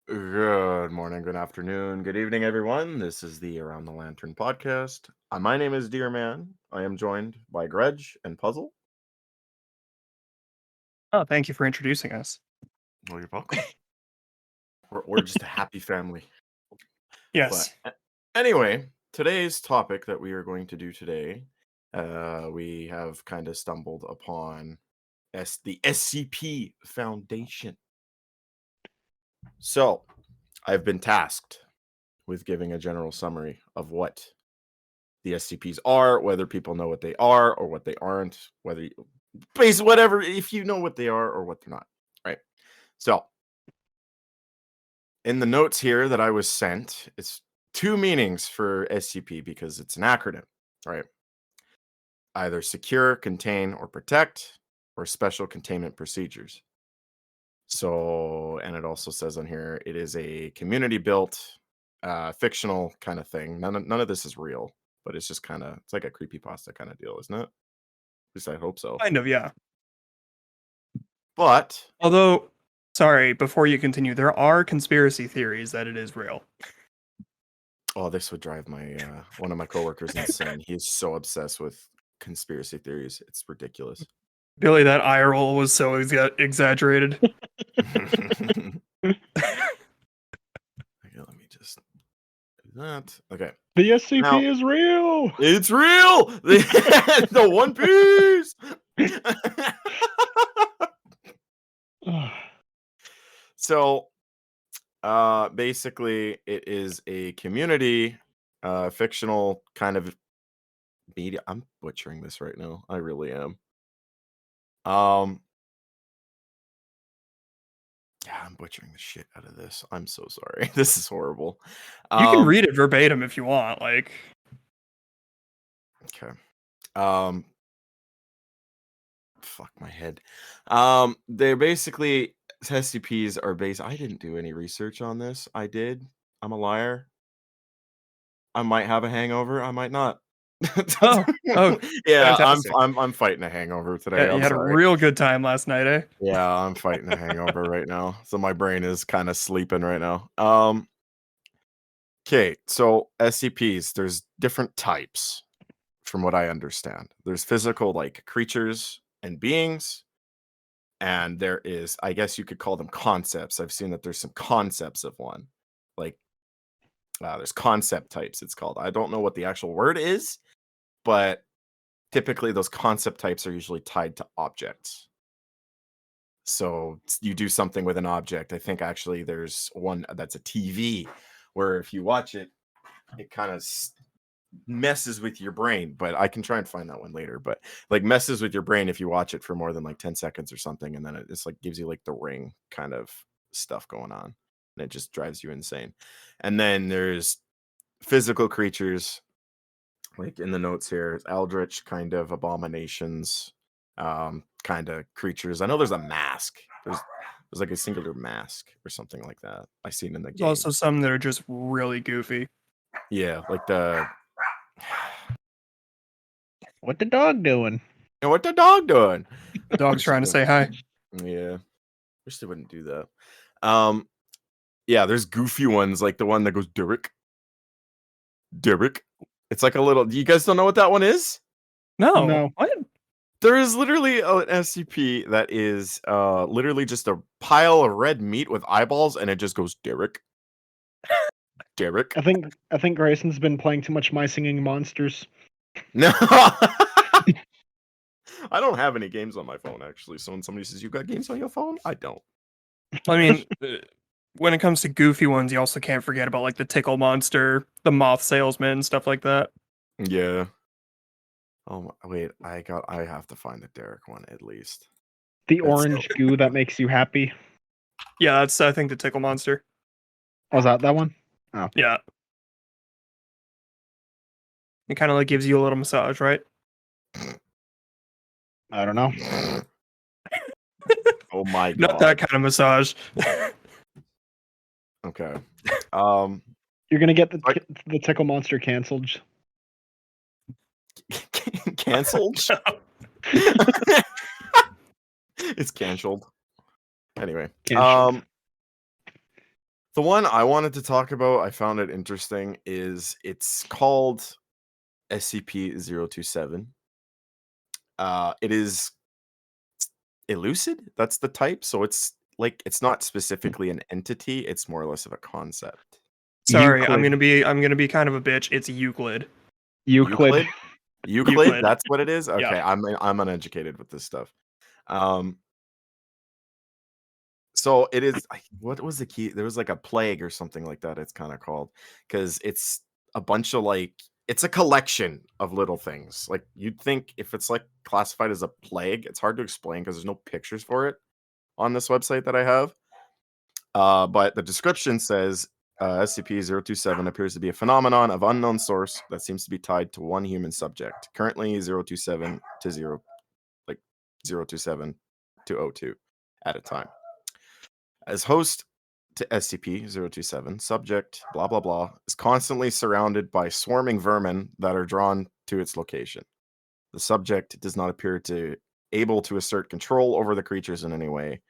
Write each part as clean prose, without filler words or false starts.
Good morning, good afternoon, good evening, everyone. This is the Around the Lantern podcast. My name is Dear Man. I am joined by Greg and Puzzle. Oh, thank you for introducing us. Well, you're welcome. We're just a happy family. Yes. But anyway, today's topic that we are going to do today, we have kind of stumbled upon the SCP Foundation. So, I've been tasked with giving a general summary of what the SCPs are, whether people know what they are or what they aren't, whatever, if you know what they are or what they're not, right? So, in the notes here that I was sent, it's two meanings for SCP because it's an acronym, right? Either secure, contain, or protect, or special containment procedures. So, and it also says on here, it is a community built, fictional kind of thing. None of this is real, but it's just it's like a creepypasta kind of deal, isn't it? At least I hope so. Kind of, yeah. But Although, sorry, before you continue, there are conspiracy theories that it is real. oh, this would drive my one of my coworkers insane. He is so obsessed with conspiracy theories. It's ridiculous. Billy, that eye roll was so exaggerated. Okay, let me just do that. Okay. The SCP Now- is real. It's real. The One Piece. So, basically, it is a community, fictional kind of media. I'm butchering this right now. I really am. Yeah, I'm butchering the shit out of this. I'm so sorry. This is horrible. You can read it verbatim if you want. Like, okay. Fuck my head. They're basically SCPs are based. I didn't do any research on this. I did. I'm a liar. I might have a hangover. I might not. oh, yeah. fantastic. I'm fighting a hangover today. Yeah, you I'm had sorry. a real good time last night, eh? Yeah, I'm fighting a hangover right now. So my brain is kind of sleeping right now. Okay, so SCPs, there's different types from what I understand. There's physical like creatures and beings, and there is, I guess you could call them concepts. I've seen that there's some concepts of one. Like there's concept types, it's called. I don't know what the actual word is, but typically those concept types are usually tied to objects. So you do something with an object. I think actually there's one that's a TV where if you watch it, it kind of messes with your brain. But I can try and find that one later. But like messes with your brain if you watch it for more than like 10 seconds or something. And then it's like gives you like the ring kind of stuff going on. And it just drives you insane. And then there's physical creatures. Like in the notes here, eldritch kind of abominations, kind of creatures. I know there's a mask. There's like a singular mask or something like that. I seen in the There's game. also some that are just really goofy. Yeah, like the What the dog doing? and what the dog doing? The dog's trying to say hi. Yeah, wish they wouldn't do that. Yeah, there's goofy ones like the one that goes Derek. It's like a little. You guys don't know what that one is? No. What? There is literally an SCP that is literally just a pile of red meat with eyeballs, and it just goes Derek. I think Grayson's been playing too much My Singing Monsters. No, I don't have any games on my phone actually. So when somebody says you got games on your phone, I don't. I mean, when it comes to goofy ones, you also can't forget about like the Tickle Monster, the Moth Salesman, stuff like that. Yeah. Oh wait, I have to find the Derek one at least. The orange goo that makes you happy. Yeah, that's I think the Tickle Monster. Was that one? Oh. Yeah. It kind of like gives you a little massage, right? I don't know. Oh my god. Not that kind of massage. Okay. You're gonna get the Tickle Monster canceled. Canceled? It's canceled. Anyway. Canceled. The one I wanted to talk about, I found it interesting, is it's called SCP-027. It is elucid. That's the type. So it's like it's not specifically an entity. It's more or less of a concept. Sorry, I'm Euclid. gonna be kind of a bitch. It's Euclid. Euclid. Euclid. That's what it is. Yeah. Okay, I'm uneducated with this stuff. So it is. What was the key? There was like a plague or something like that. It's kind of called because it's a bunch of like it's a collection of little things. Like you'd think if it's like classified as a plague, it's hard to explain because there's no pictures for it on this website that I have. But the description says SCP-027 appears to be a phenomenon of unknown source that seems to be tied to one human subject. Currently 027 to 0, like 027 to 02 at a time. As host to SCP-027, subject blah blah blah is constantly surrounded by swarming vermin that are drawn to its location. The subject does not appear to able to assert control over the creatures in any way,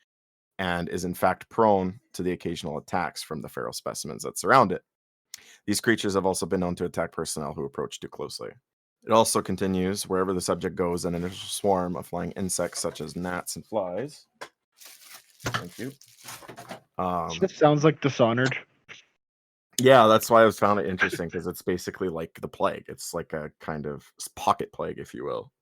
and is in fact prone to the occasional attacks from the feral specimens that surround it. These creatures have also been known to attack personnel who approach too closely. It also continues wherever the subject goes, an initial swarm of flying insects such as gnats and flies. Thank you. This sounds like Dishonored. Yeah, that's why I found it interesting because it's basically like the plague. It's like a kind of pocket plague, if you will.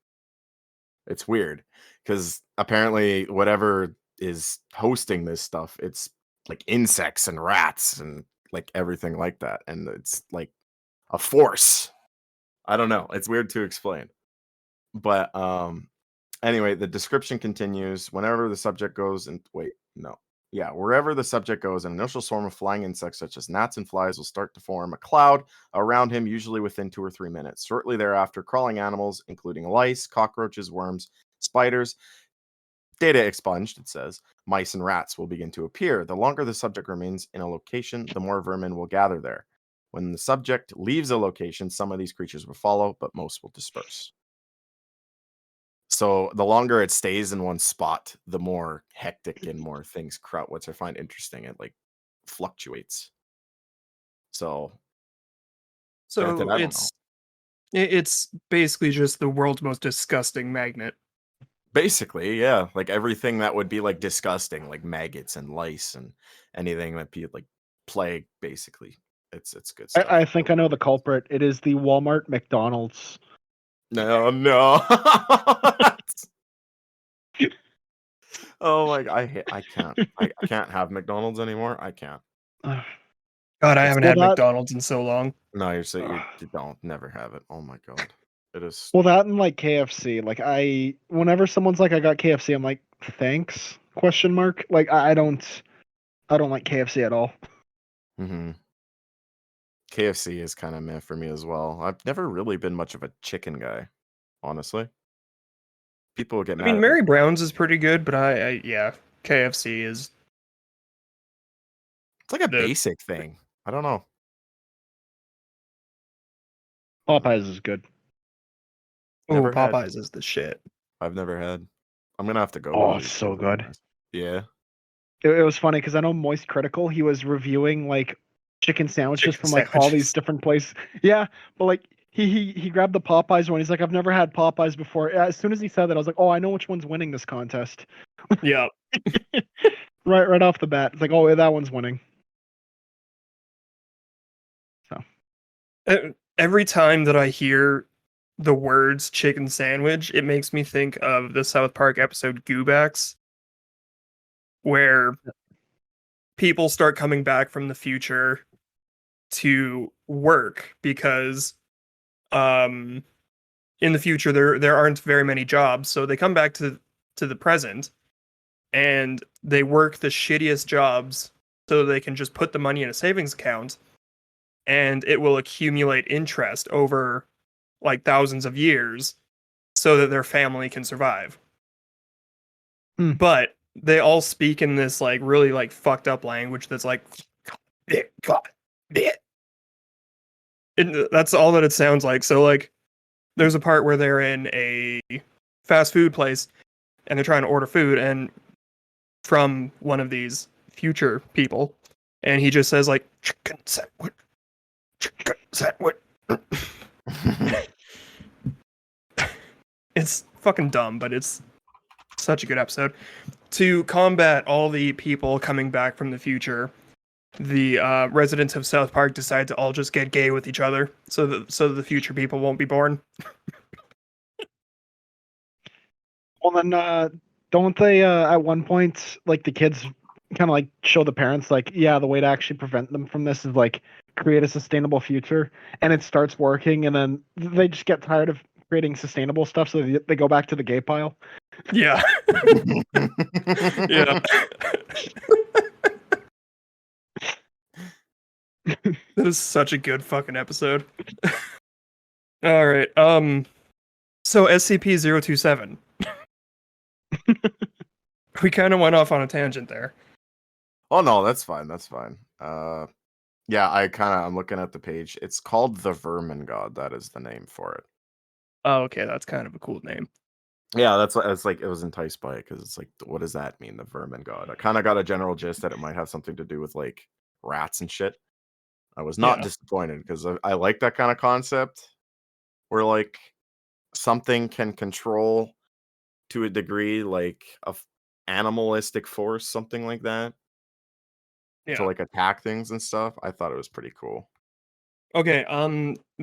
It's weird because apparently whatever is hosting this stuff, it's like insects and rats and like everything like that, and it's like a force. I don't know. It's weird to explain, but anyway, the description continues. Whenever the subject goes and wherever the subject goes, an initial swarm of flying insects such as gnats and flies will start to form a cloud around him, usually within 2 or 3 minutes. Shortly thereafter, crawling animals, including lice, cockroaches, worms, spiders, data expunged, it says, mice and rats will begin to appear. The longer the subject remains in a location, the more vermin will gather there. When the subject leaves a location, some of these creatures will follow, but most will disperse. So the longer it stays in one spot, the more hectic and more things crowd, which I find interesting. It like fluctuates. So granted, So I don't know. it's basically just the world's most disgusting magnet. Basically, yeah, like everything that would be like disgusting, like maggots and lice and anything that be like plague, basically. It's good stuff. I think I know the culprit. It is the Walmart McDonald's. No. Oh my! I can't. I can't have McDonald's anymore. I can't. God, I haven't had McDonald's in so long. No, you don't never have it. Oh my god, it is. Well, that and like KFC. Like whenever someone's like, "I got KFC," I'm like, "Thanks?" Question mark. Like I don't like KFC at all. Mm-hmm. KFC is kind of meh for me as well. I've never really been much of a chicken guy, honestly. People get mad. I mean, Mary Brown's is pretty good, but yeah, KFC is. It's like a basic thing. I don't know. Popeyes is good. Oh, Popeyes is the shit. I've never had. I'm gonna have to go. Oh, it's so good. Yeah. It was funny because I know Moist Critical. He was reviewing like chicken sandwiches from like all these different places. Yeah, but like he grabbed the Popeyes one. He's like, I've never had Popeyes before. As soon as he said that, I was like, oh, I know which one's winning this contest. Yeah. right off the bat, it's like, oh, that one's winning. So every time that I hear the words chicken sandwich, it makes me think of the South Park episode Goobacks, where people start coming back from the future to work because in the future there aren't very many jobs, so they come back to the present and they work the shittiest jobs so they can just put the money in a savings account and it will accumulate interest over like thousands of years so that their family can survive. But they all speak in this like really like fucked up language that's like that's all that it sounds like. So like there's a part where they're in a fast food place and they're trying to order food and from one of these future people, and he just says like chicken sandwich, chicken sandwich. It's fucking dumb, but it's such a good episode. To combat all the people coming back from the future, the residents of South Park decide to all just get gay with each other, so that the future people won't be born. Well, then don't they at one point like the kids kind of like show the parents like, yeah, the way to actually prevent them from this is like create a sustainable future, and it starts working, and then they just get tired of creating sustainable stuff, so they go back to the gay pile. Yeah. Yeah. That is such a good fucking episode. All right. So SCP-027. We kind of went off on a tangent there. Oh no, that's fine. That's fine. Yeah, I'm looking at the page. It's called the Vermin God. That is the name for it. Oh, okay, that's kind of a cool name. Yeah, that's what it's like. It was enticed by it because it's like, what does that mean, the Vermin God? I kind of got a general gist that it might have something to do with like rats and shit. I was not disappointed because I like that kind of concept where like something can control to a degree like animalistic force, something like that, to like attack things and stuff. I thought it was pretty cool. Okay,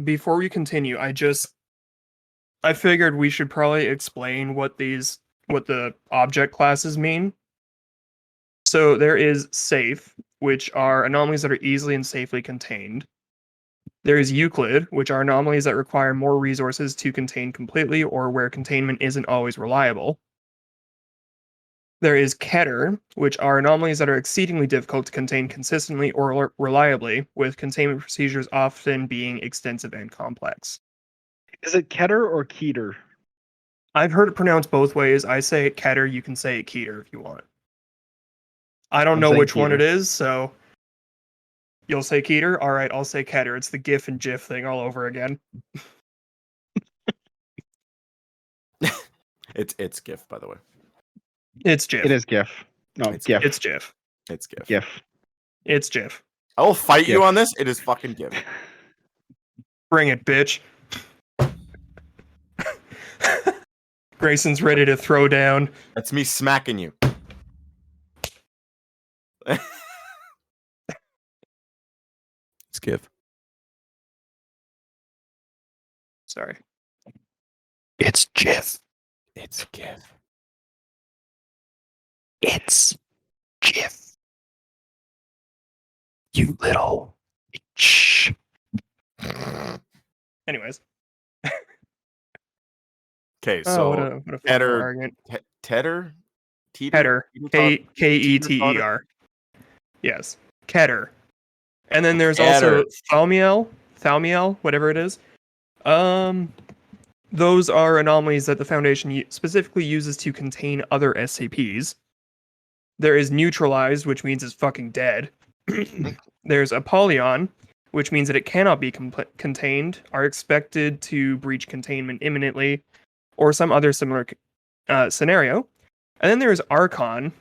before we continue, I figured we should probably explain what the object classes mean. So there is safe, which are anomalies that are easily and safely contained. There is Euclid, which are anomalies that require more resources to contain completely or where containment isn't always reliable. There is Keter, which are anomalies that are exceedingly difficult to contain consistently or reliably, with containment procedures often being extensive and complex. Is it Keter or Keter? I've heard it pronounced both ways. I say it Keter, you can say it Keter if you want. I don't know which one it is, so you'll say Keter? Alright, I'll say Keter. It's the GIF and GIF thing all over again. It's GIF, by the way. It's GIF. It is GIF. No, It's GIF. It's GIF. It's GIF. GIF. It's GIF. I will fight you GIF. on this. It is fucking GIF. Bring it, bitch. Grayson's ready to throw down. That's me smacking you. It's GIF. Sorry. It's GIF. It's GIF. It's GIF. You little bitch. Anyways. Okay, so what a fun Keter, argument. Keter, Keter. Keter. Yes. Keter. And then there's also Thaumiel, whatever it is. Those are anomalies that the Foundation specifically uses to contain other SCPs. There is neutralized, which means it's fucking dead. There's Apollyon, which means that it cannot be contained, are expected to breach containment imminently, or some other similar scenario. And then there's Archon,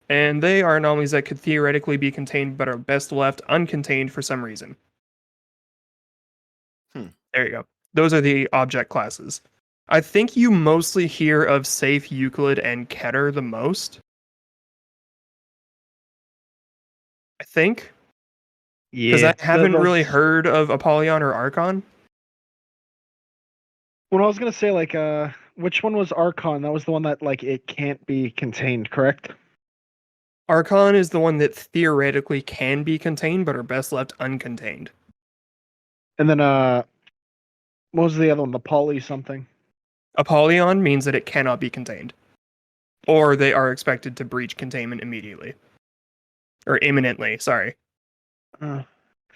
and they are anomalies that could theoretically be contained but are best left uncontained for some reason. There you go. Those are the object classes. I think you mostly hear of Safe, Euclid, and Keter the most. I think. Because I haven't really heard of Apollyon or Archon. Well, I was gonna say, like, which one was Archon? That was the one that, like, it can't be contained, correct? Archon is the one that theoretically can be contained, but are best left uncontained. And then, what was the other one? The Poly something. Apollyon means that it cannot be contained. Or they are expected to breach containment immediately. Or imminently, sorry. So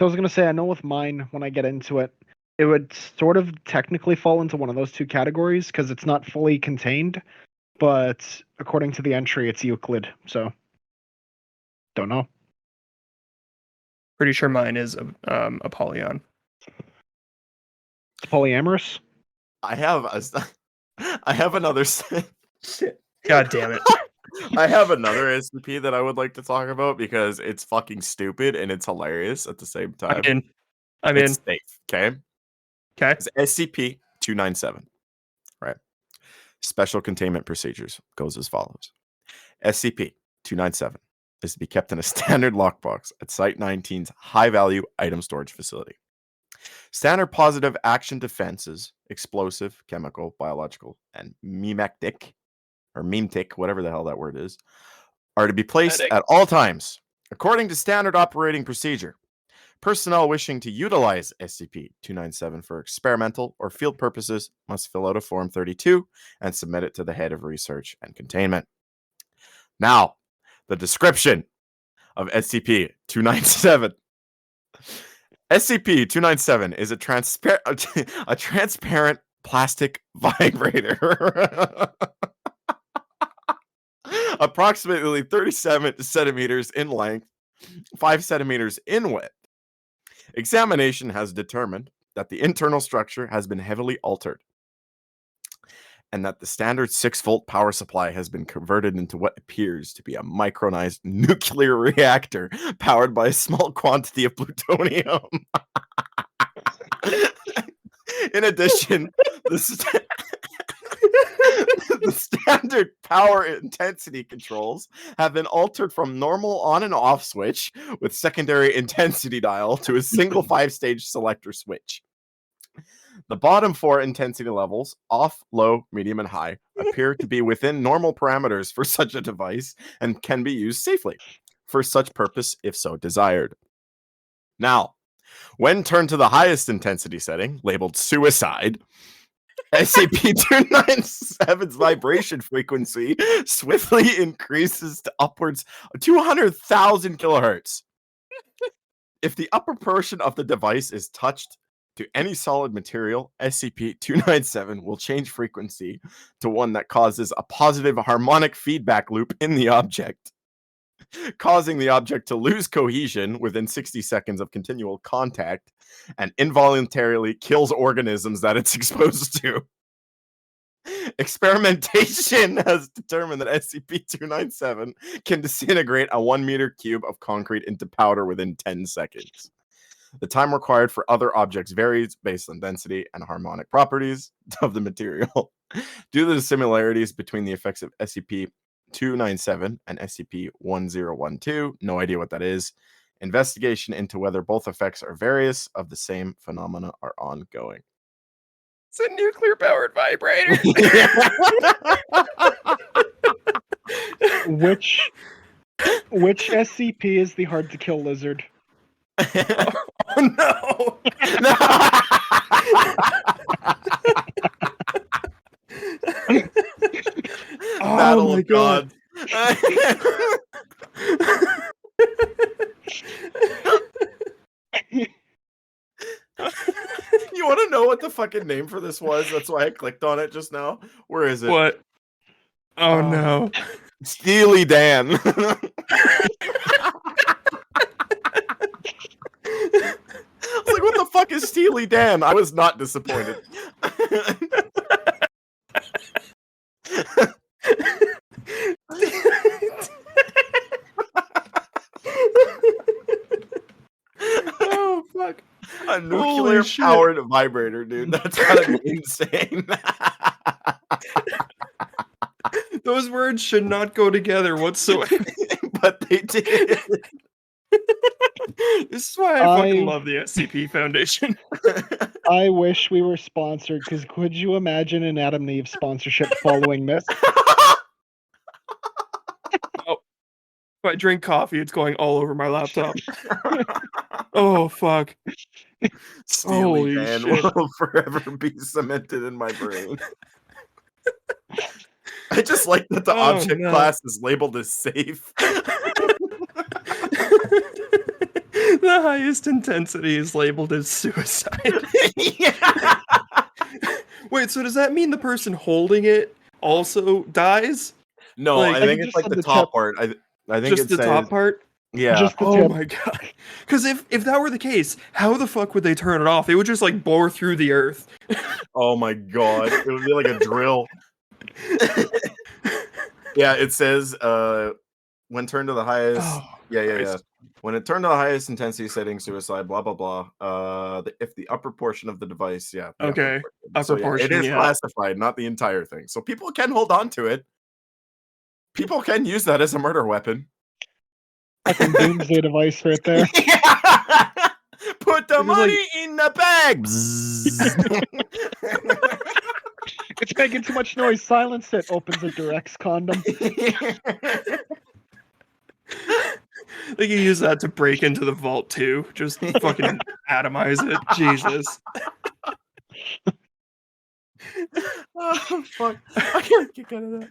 I was gonna say, I know with mine, when I get into it, it would sort of technically fall into one of those two categories, because it's not fully contained, but according to the entry, it's Euclid, so don't know. Pretty sure mine is Apollyon. Polyamorous? I have another shit. God damn it. I have another SCP that I would like to talk about because it's fucking stupid and it's hilarious at the same time. I'm It's in. safe, okay? Okay. It's SCP-297, right? Special containment procedures goes as follows. SCP-297 is to be kept in a standard lockbox at Site 19's high-value item storage facility. Standard positive action defenses, explosive, chemical, biological, and mimetic, or memtic, whatever the hell that word is, are to be placed at all times, according to standard operating procedure. Personnel wishing to utilize SCP-297 for experimental or field purposes must fill out a Form 32 and submit it to the head of research and containment. Now, the description of SCP-297. SCP-297 is a transparent plastic vibrator. Approximately 37 centimeters in length, 5 centimeters in width. Examination has determined that the internal structure has been heavily altered and that the standard 6-volt power supply has been converted into what appears to be a micronized nuclear reactor powered by a small quantity of plutonium. In addition, the standard power intensity controls have been altered from normal on and off switch with secondary intensity dial to a single 5-stage selector switch. The bottom 4 intensity levels, off, low, medium, and high, appear to be within normal parameters for such a device and can be used safely for such purpose if so desired. Now, when turned to the highest intensity setting, labeled suicide, SCP-297's vibration frequency swiftly increases to upwards of 200,000 kilohertz. If the upper portion of the device is touched to any solid material, SCP-297 will change frequency to one that causes a positive harmonic feedback loop in the object, causing the object to lose cohesion within 60 seconds of continual contact and involuntarily kills organisms that it's exposed to. Experimentation has determined that SCP-297 can disintegrate a 1 meter cube of concrete into powder within 10 seconds. The time required for other objects varies based on density and harmonic properties of the material. Due to the similarities between the effects of SCP-297 and SCP-1012, no idea what that is, investigation into whether both effects are various of the same phenomena are ongoing. It's a nuclear-powered vibrator. Which SCP is the hard to kill lizard? Oh no! Battle my of God. You want to know what the fucking name for this was? That's why I clicked on it just now. Where is it? What? Oh no. Steely Dan. I was like, what the fuck is Steely Dan? I was not disappointed. Oh fuck. A nuclear powered vibrator, dude. That's gotta be insane. Those words should not go together whatsoever. But they did. This is why I fucking love the SCP Foundation. I wish we were sponsored, because could you imagine an Adam Neve sponsorship following this? Oh, if I drink coffee, it's going all over my laptop. Oh fuck. Steely Holy Dan shit. will forever be cemented in my brain. I just like that the object class is labeled as safe. The highest intensity is labeled as suicide. Yeah. Wait, so does that mean the person holding it also dies? No, Like, I think it's like the top part. I think just it's the top part? Yeah. Just the Oh tip. my god. Because if that were the case, how the fuck would they turn it off? They would just like bore through the earth. Oh my god. It would be like a drill. Yeah, it says when turned to the highest. Oh, Yeah. Christ. When it turned to the highest intensity setting, suicide, blah blah blah. If the upper portion of the device, the upper Okay. portion. Upper So yeah, it portion, is yeah. classified, not the entire thing. So people can hold on to it. People can use that as a murder weapon. Fucking doomsday device right there. Yeah! Put the It was money like- in the bag. Bzzz. It's making too much noise. Silence it. Opens a Durex condom. They can use that to break into the vault too. Just fucking atomize it. Jesus. Oh, fuck. I can't get out of that.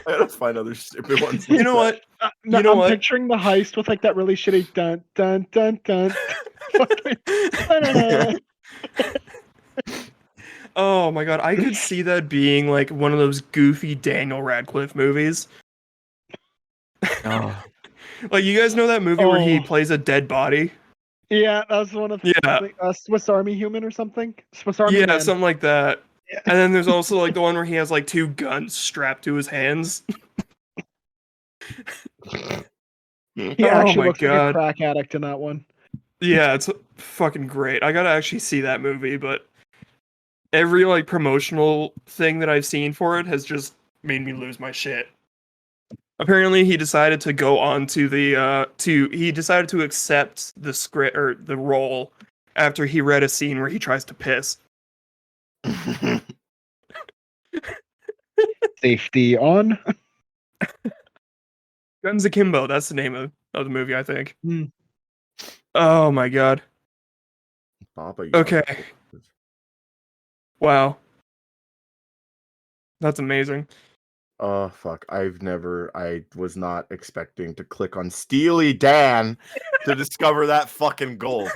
I gotta find other stupid ones. You know what? No, You know I'm what? picturing the heist with like that really shitty dun dun dun dun. Fucking. Oh my god, I could see that being like one of those goofy Daniel Radcliffe movies. Oh. Like, you guys know that movie where he Oh. plays a dead body? Yeah, that was one of Yeah. Swiss Army Human or something. Swiss Army Yeah, Man. something like that. Yeah. And then there's also like the one where he has like 2 guns strapped to his hands. He Oh actually my looks like a God. crack addict in that one. Yeah, it's fucking great. I gotta actually see that movie, but every like promotional thing that I've seen for it has just made me lose my shit. Apparently, he decided to go on to the he decided to accept the script or the role after he read a scene where he tries to piss. Safety on. Guns Akimbo, that's the name of the movie, I think. Hmm. Oh my god. Papa, you Okay. fucking- Wow. That's amazing. Oh fuck! I was not expecting to click on Steely Dan to discover that fucking gold.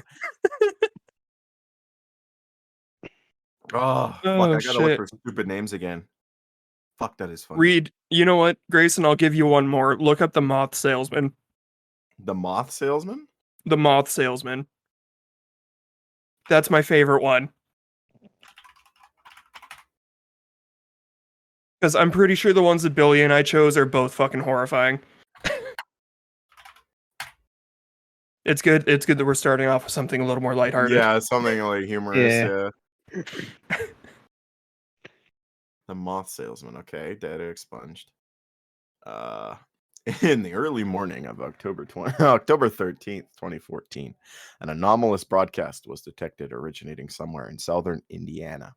Oh fuck! I gotta look Shit. for stupid names again. Fuck, that is funny. Reed, you know what, Grayson, I'll give you one more. Look up the Moth Salesman. The Moth Salesman. The Moth Salesman. That's my favorite one. Because I'm pretty sure the ones that Billy and I chose are both fucking horrifying. It's good that we're starting off with something a little more lighthearted. Yeah, something like humorous. Yeah. Yeah. The Moth Salesman. Okay, data expunged. In the early morning of October 13th, 2014, an anomalous broadcast was detected originating somewhere in southern Indiana.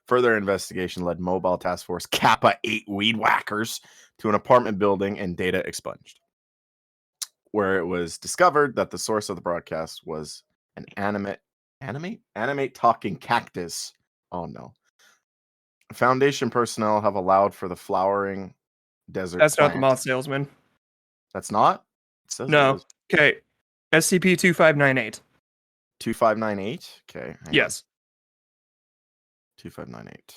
Further investigation led Mobile Task Force Kappa 8 Weed Whackers to an apartment building and data expunged, where it was discovered that the source of the broadcast was an animate talking cactus. Oh no. Foundation personnel have allowed for the flowering desert That's not the plant. Moth Salesman. That's not? It says No. it is. Okay. SCP-2598. 2598. Okay. hang on. Yes. 2598.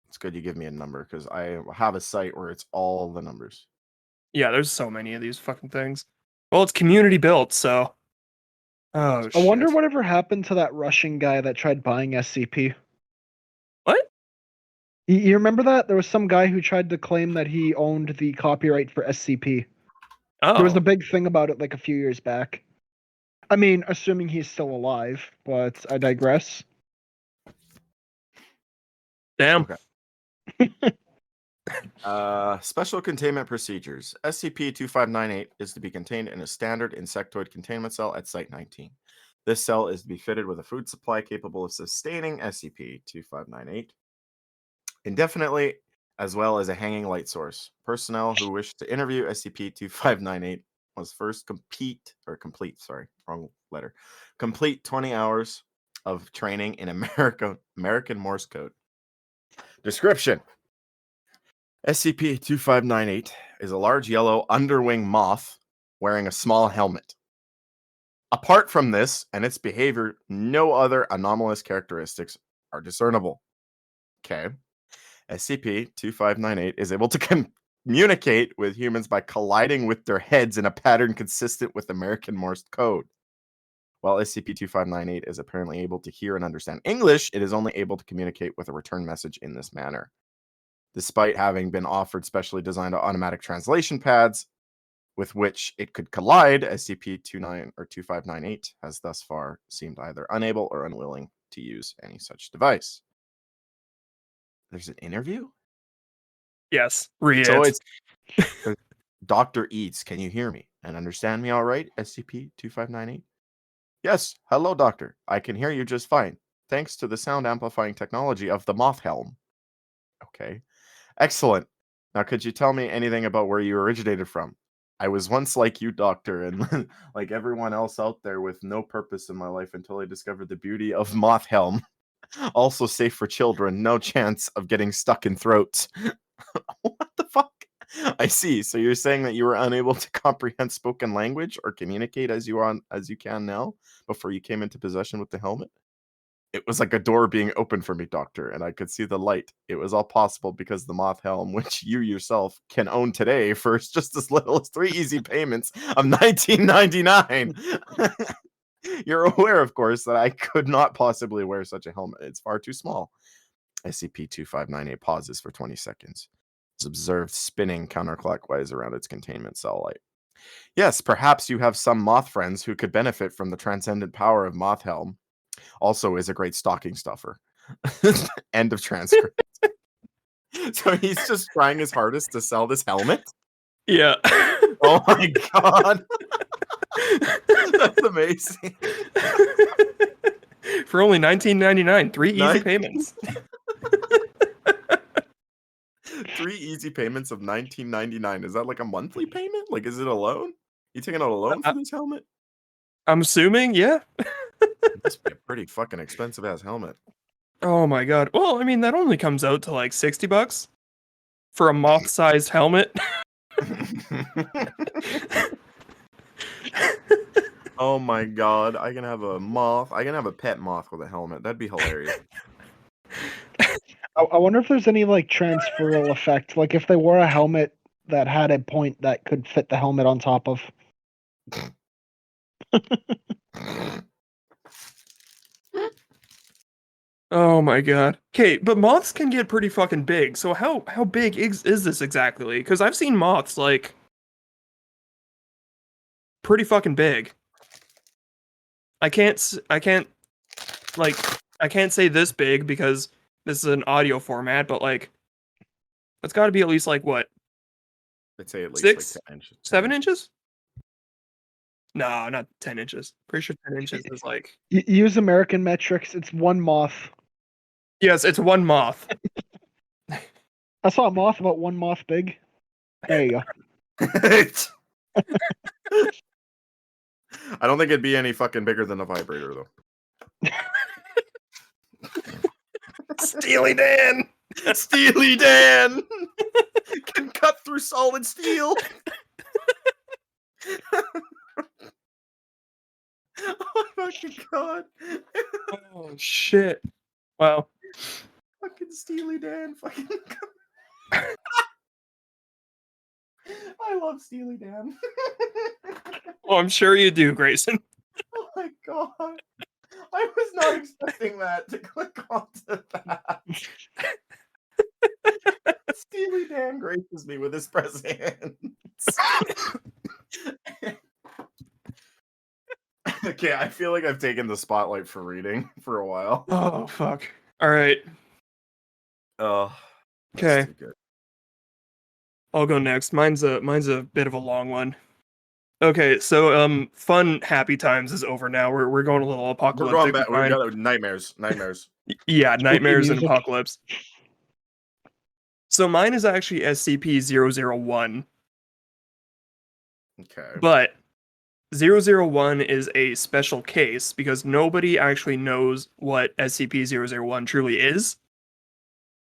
It's good you give me a number because I have a site where it's all the numbers. Yeah, there's so many of these fucking things. Well, it's community built, so. Oh, shit. I wonder whatever happened to that Russian guy that tried buying SCP. What? You remember that? There was some guy who tried to claim that he owned the copyright for SCP. Oh. There was a big thing about it like a few years back. I mean, assuming he's still alive, but I digress. Damn. Okay. Special containment procedures. SCP-2598 is to be contained in a standard insectoid containment cell at Site 19. This cell is to be fitted with a food supply capable of sustaining SCP-2598 indefinitely, as well as a hanging light source. Personnel who wish to interview SCP-2598 must first complete 20 hours of training in American Morse code. Description. SCP-2598 is a large yellow underwing moth wearing a small helmet. Apart from this and its behavior, no other anomalous characteristics are discernible. Okay. SCP-2598 is able to communicate with humans by colliding with their heads in a pattern consistent with American Morse code. While SCP-2598 is apparently able to hear and understand English, it is only able to communicate with a return message in this manner. despite having been offered specially designed automatic translation pads with which it could collide. SCP-29 or 2598 has thus far seemed either unable or unwilling to use any such device. There's an interview? Yes. So it's Dr. Eats, can you hear me and understand me all right, SCP-2598? Yes, hello, doctor. I can hear you just fine, thanks to the sound amplifying technology of the moth helm. Okay. Excellent. Now, could you tell me anything about where you originated from? I was once like you, doctor, and like everyone else out there with no purpose in my life until I discovered the beauty of moth helm. Also safe for children, no chance of getting stuck in throats. What the fuck? I see. So you're saying that you were unable to comprehend spoken language or communicate as you can now before you came into possession with the helmet? It was like a door being opened for me, doctor, and I could see the light. It was all possible because the moth helm, which you yourself can own today for just as little as 3 easy payments of $19.99. You're aware, of course, that I could not possibly wear such a helmet. It's far too small. SCP-2598 pauses for 20 seconds. It's observed spinning counterclockwise around its containment cell light. Yes, perhaps you have some moth friends who could benefit from the transcendent power of moth helm. Also is a great stocking stuffer. End of transcript. So he's just trying his hardest to sell this helmet? Yeah. Oh my god. That's amazing. For only $19.99, 3 easy payments. 3 easy payments of $19.99. Is that like a monthly payment? Like, is it a loan? You taking out a loan for this helmet? I'm assuming, yeah. It must be a pretty fucking expensive ass helmet. Oh my god. Well, I mean, that only comes out to like $60 for a moth-sized helmet. Oh my god, I can have a moth. I can have a pet moth with a helmet. That'd be hilarious. I wonder if there's any like transferal effect. Like if they wore a helmet that had a point that could fit the helmet on top of. Oh my god. Okay, but moths can get pretty fucking big. So how big is this exactly? Because I've seen moths like pretty fucking big. I can't say this big because this is an audio format, but like it's got to be at least like what? I'd say at least 6, like 10 inches. 7 inches? No, not 10 inches. Pretty sure 10 inches is like. Use American metrics. It's one moth. Yes, it's one moth. I saw a moth about one moth big. There you go. I don't think it'd be any fucking bigger than a vibrator, though. Steely Dan! Steely Dan! Can cut through solid steel! Oh my fucking god! Oh shit! Wow. Fucking Steely Dan! Fucking. I love Steely Dan. Oh, I'm sure you do, Grayson. Oh my god! I was not expecting that to click onto that. Steely Dan graces me with his presence. Okay, I feel like I've taken the spotlight for reading for a while. Oh fuck! All right. Oh, okay. I'll go next. Mine's a bit of a long one. Okay, so fun happy times is over now. We're going a little apocalyptic. We're going back. We got nightmares. Yeah, nightmares and apocalypse. So mine is actually SCP-001. Okay. But 001 is a special case because nobody actually knows what SCP-001 truly is.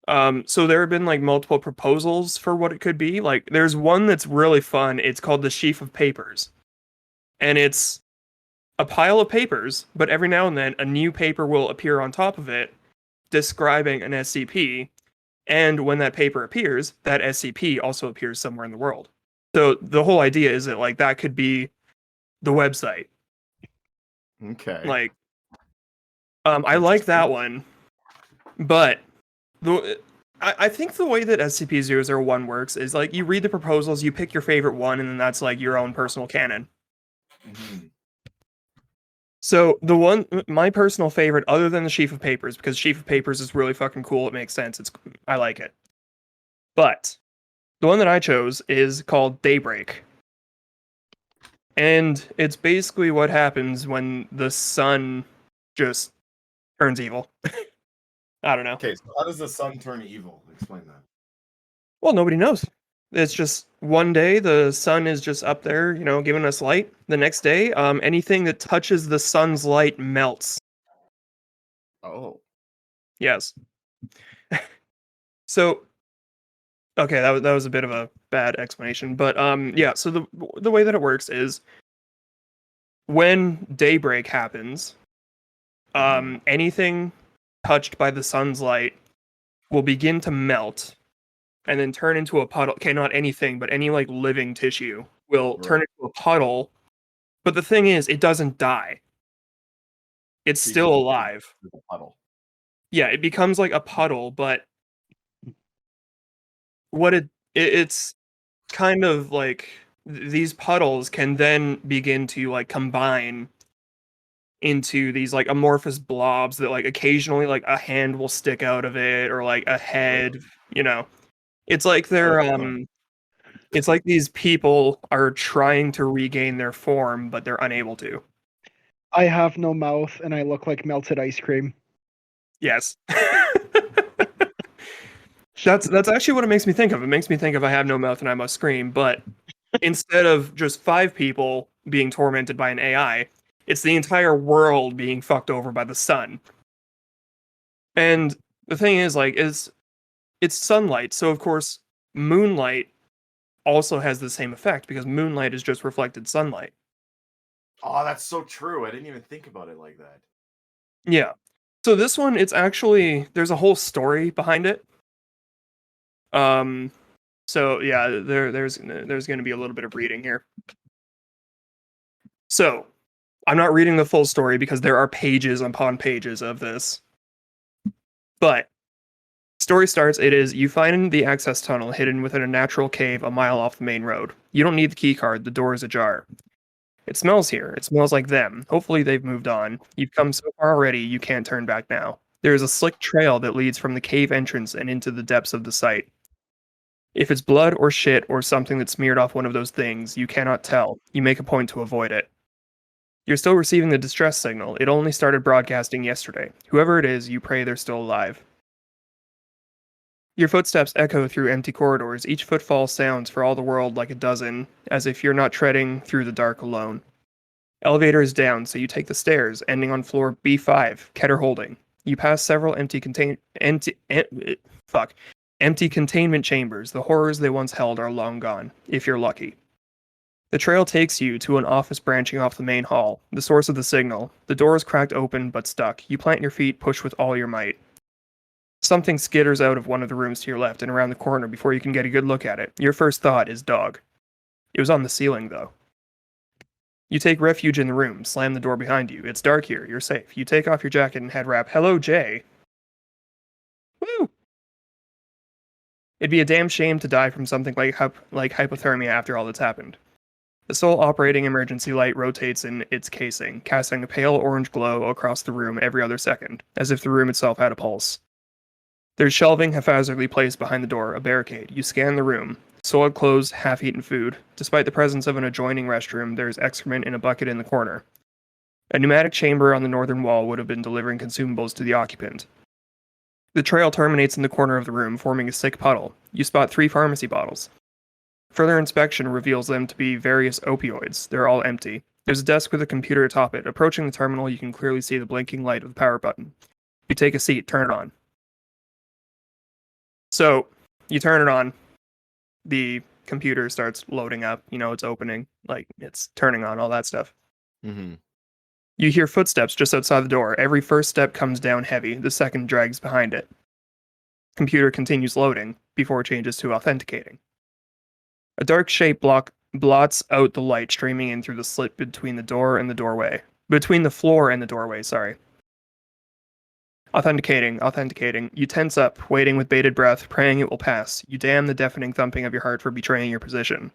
So there have been like multiple proposals for what it could be. Like there's one that's really fun. It's called the Sheaf of Papers. And it's a pile of papers, but every now and then a new paper will appear on top of it describing an SCP. And when that paper appears, that SCP also appears somewhere in the world. So the whole idea is that like that could be the website. Okay. Like I like that one. But I think the way that SCP-001 works is like you read the proposals, you pick your favorite one, and then that's like your own personal canon. Mm-hmm. So my personal favorite, other than the Sheaf of Papers, because Sheaf of Papers is really fucking cool. It makes sense. I like it. But the one that I chose is called Daybreak. And it's basically what happens when the sun just turns evil. I don't know. Okay, so how does the sun turn evil? Explain that. Well, nobody knows. It's just one day the sun is just up there, giving us light. The next day, anything that touches the sun's light melts. Oh. Yes. So, okay, that was a bit of a bad explanation, but yeah. So the way that it works is when daybreak happens, anything touched by the sun's light will begin to melt and then turn into a puddle. Okay, not anything, but any like living tissue will turn into a puddle. But the thing is, it doesn't die. It's still alive. A puddle. Yeah, it becomes like a puddle, but what it's kind of like these puddles can then begin to like combine into these like amorphous blobs that like occasionally like a hand will stick out of it or like a head, It's like they're it's like these people are trying to regain their form, but they're unable to. I have no mouth and I look like melted ice cream. Yes. That's actually what it makes me think of. It makes me think of I have no mouth and I must scream, but instead of just 5 people being tormented by an AI, it's the entire world being fucked over by the sun. And the thing is, like, it's sunlight, so of course moonlight also has the same effect because moonlight is just reflected sunlight. Oh, that's so true. I didn't even think about it like that. Yeah. So this one, it's actually there's a whole story behind it. So yeah, there's going to be a little bit of reading here. So I'm not reading the full story because there are pages upon pages of this. But story starts, you find the access tunnel hidden within a natural cave a mile off the main road. You don't need the key card, the door is ajar. It smells here. It smells like them. Hopefully they've moved on. You've come so far already, you can't turn back now. There is a slick trail that leads from the cave entrance and into the depths of the site. If it's blood or shit or something that smeared off one of those things, you cannot tell. You make a point to avoid it. You're still receiving the distress signal. It only started broadcasting yesterday. Whoever it is, you pray they're still alive. Your footsteps echo through empty corridors. Each footfall sounds for all the world like a dozen, as if you're not treading through the dark alone. Elevator is down, so you take the stairs, ending on floor B5, Keter Holding. You pass several empty containment chambers. The horrors they once held are long gone, if you're lucky. The trail takes you to an office branching off the main hall, the source of the signal. The door is cracked open but stuck. You plant your feet, push with all your might. Something skitters out of one of the rooms to your left and around the corner before you can get a good look at it. Your first thought is dog. It was on the ceiling, though. You take refuge in the room, slam the door behind you. It's dark here, you're safe. You take off your jacket and head wrap. Hello, Jay. Woo! It'd be a damn shame to die from something like hypothermia after all that's happened. The sole operating emergency light rotates in its casing, casting a pale orange glow across the room every other second, as if the room itself had a pulse. There's shelving haphazardly placed behind the door, a barricade. You scan the room. Soiled clothes, half-eaten food. Despite the presence of an adjoining restroom, there's excrement in a bucket in the corner. A pneumatic chamber on the northern wall would have been delivering consumables to the occupant. The trail terminates in the corner of the room, forming a sick puddle. You spot 3 pharmacy bottles. Further inspection reveals them to be various opioids. They're all empty. There's a desk with a computer atop it. Approaching the terminal, you can clearly see the blinking light of the power button. You take a seat, turn it on. So, you turn it on. The computer starts loading up. It's opening. Like, it's turning on, all that stuff. Mm-hmm. You hear footsteps just outside the door. Every first step comes down heavy. The second drags behind it. Computer continues loading before it changes to authenticating. A dark shape blots out the light streaming in through the slit between the door and the doorway. Between the floor and the doorway, sorry. Authenticating. You tense up, waiting with bated breath, praying it will pass. You damn the deafening thumping of your heart for betraying your position.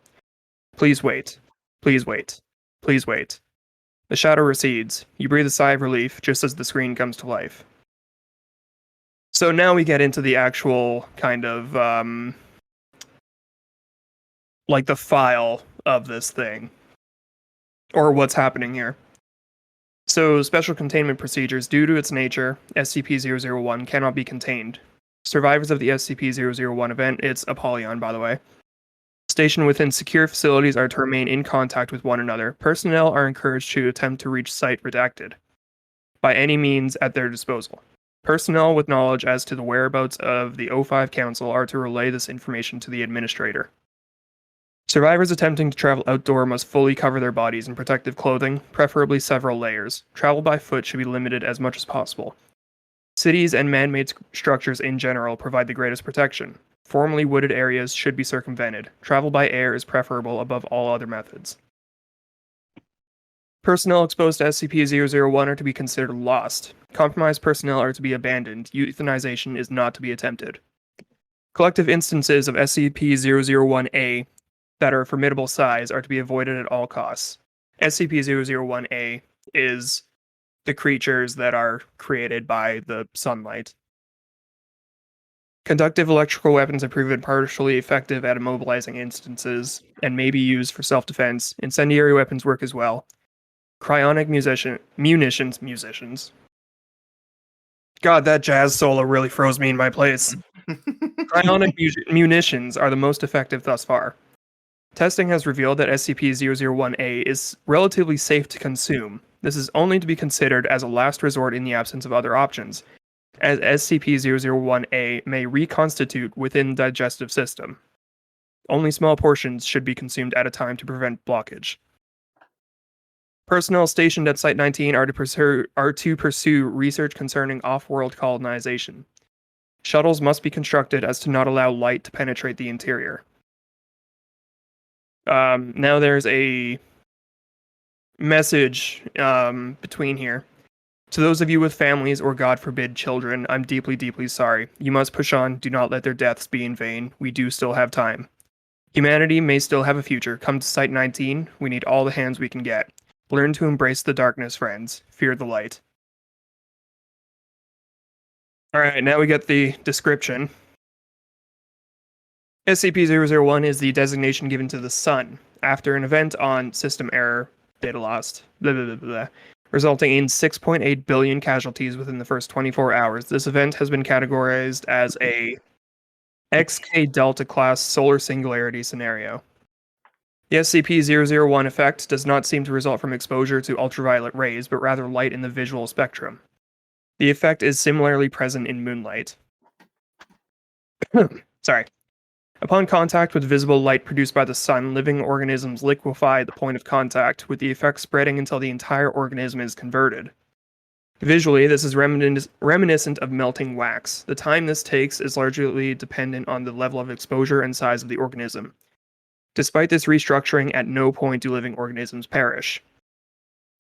Please wait. Please wait. Please wait. The shadow recedes. You breathe a sigh of relief just as the screen comes to life. So now we get into the actual kind of, like the file of this thing. Or what's happening here. So, special containment procedures. Due to its nature, SCP-001 cannot be contained. Survivors of the SCP-001 event, it's Apollyon, by the way, stationed within secure facilities are to remain in contact with one another. Personnel are encouraged to attempt to reach site redacted by any means at their disposal. Personnel with knowledge as to the whereabouts of the O5 Council are to relay this information to the administrator. Survivors attempting to travel outdoor must fully cover their bodies in protective clothing, preferably several layers. Travel by foot should be limited as much as possible. Cities and man-made structures in general provide the greatest protection. Formerly wooded areas should be circumvented. Travel by air is preferable above all other methods. Personnel exposed to SCP-001 are to be considered lost. Compromised personnel are to be abandoned. Euthanization is not to be attempted. Collective instances of SCP-001-A that are a formidable size are to be avoided at all costs. SCP-001-A is the creatures that are created by the sunlight. Conductive electrical weapons have proven partially effective at immobilizing instances and may be used for self-defense. Incendiary weapons work as well. Cryonic munitions. God, that jazz solo really froze me in my place. Cryonic munitions are the most effective thus far. Testing has revealed that SCP-001-A is relatively safe to consume. This is only to be considered as a last resort in the absence of other options, as SCP-001-A may reconstitute within the digestive system. Only small portions should be consumed at a time to prevent blockage. Personnel stationed at Site-19 are to pursue research concerning off-world colonization. Shuttles must be constructed as to not allow light to penetrate the interior. Now there's a message between here. To those of you with families or, God forbid, children, I'm deeply, deeply sorry. You must push on. Do not let their deaths be in vain. We do still have time. Humanity may still have a future. Come to Site-19. We need all the hands we can get. Learn to embrace the darkness, friends. Fear the light. Alright, now we get the description. SCP-001 is the designation given to the Sun after an event on system error, data lost, blah, blah, blah, blah, resulting in 6.8 billion casualties within the first 24 hours. This event has been categorized as a XK Delta class solar singularity scenario. The SCP-001 effect does not seem to result from exposure to ultraviolet rays, but rather light in the visual spectrum. The effect is similarly present in moonlight. Sorry. Upon contact with visible light produced by the sun, living organisms liquefy at the point of contact, with the effect spreading until the entire organism is converted. Visually, this is reminiscent of melting wax. The time this takes is largely dependent on the level of exposure and size of the organism. Despite this restructuring, at no point do living organisms perish.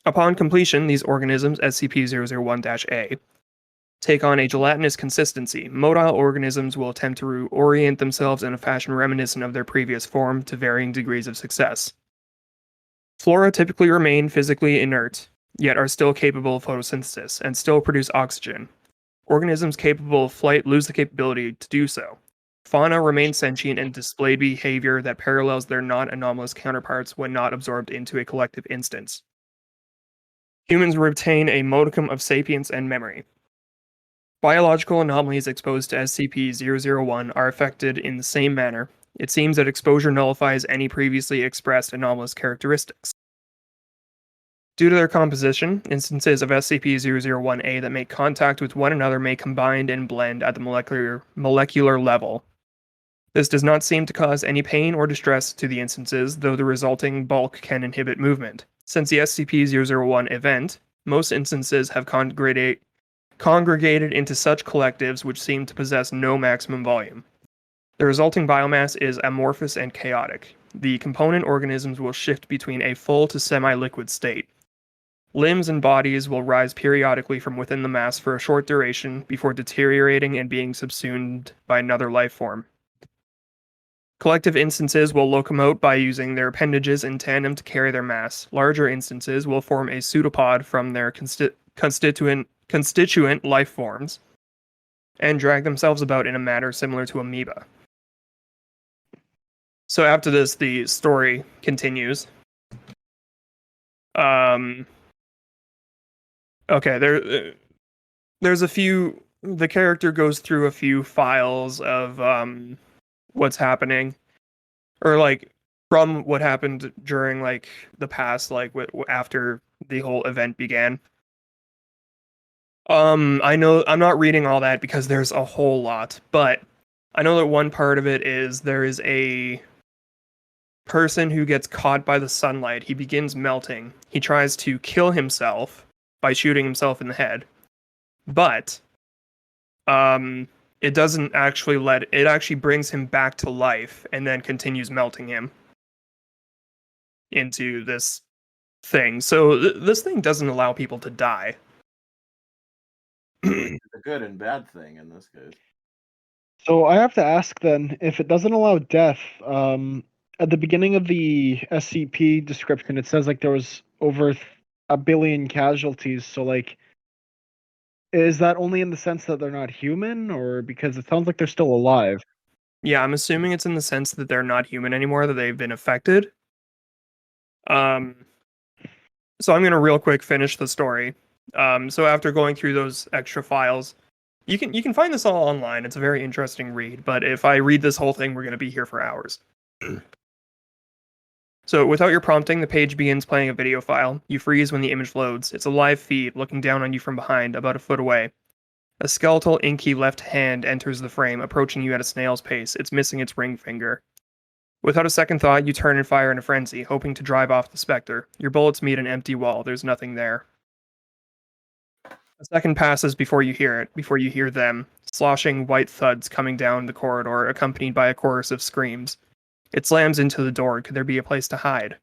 Upon completion, these organisms, SCP-001-A, take on a gelatinous consistency. Motile organisms will attempt to orient themselves in a fashion reminiscent of their previous form to varying degrees of success. Flora typically remain physically inert, yet are still capable of photosynthesis and still produce oxygen. Organisms capable of flight lose the capability to do so. Fauna remain sentient and display behavior that parallels their non-anomalous counterparts when not absorbed into a collective instance. Humans retain a modicum of sapience and memory. Biological anomalies exposed to SCP-001 are affected in the same manner. It seems that exposure nullifies any previously expressed anomalous characteristics. Due to their composition, instances of SCP-001-A that make contact with one another may combine and blend at the molecular level. This does not seem to cause any pain or distress to the instances, though the resulting bulk can inhibit movement. Since the SCP-001 event, most instances have congregated into such collectives which seem to possess no maximum volume. The resulting biomass is amorphous and chaotic. The component organisms will shift between a full to semi-liquid state. Limbs and bodies will rise periodically from within the mass for a short duration before deteriorating and being subsumed by another life form. Collective instances will locomote by using their appendages in tandem to carry their mass. Larger instances will form a pseudopod from their constituent life forms and drag themselves about in a manner similar to amoeba. So after this, the story continues. Okay, there's a few. The character goes through a few files of what's happening, or like from what happened during like the past, like after the whole event began. I know I'm not reading all that because there's a whole lot, but I know that one part of it is there is a person who gets caught by the sunlight. He begins melting. He tries to kill himself by shooting himself in the head, but it doesn't actually it actually brings him back to life and then continues melting him into this thing. So this thing doesn't allow people to die. It's a good and bad thing in this case. So I have to ask then, if it doesn't allow death, at the beginning of the SCP description, it says like there was over 1 billion casualties. So like, is that only in the sense that they're not human, or because it sounds like they're still alive? Yeah, I'm assuming it's in the sense that they're not human anymore, that they've been affected. So I'm gonna real quick finish the story. So after going through those extra files, you can find this all online. It's a very interesting read, but if I read this whole thing, we're gonna be here for hours. So without your prompting, the page begins playing a video file. You freeze when the image loads. It's a live feed, looking down on you from behind, about a foot away. A skeletal, inky left hand enters the frame, approaching you at a snail's pace. It's missing its ring finger. Without a second thought, you turn and fire in a frenzy, hoping to drive off the specter. Your bullets meet an empty wall. There's nothing there. A second passes before you hear them, sloshing white thuds coming down the corridor, accompanied by a chorus of screams. It slams into the door. Could there be a place to hide?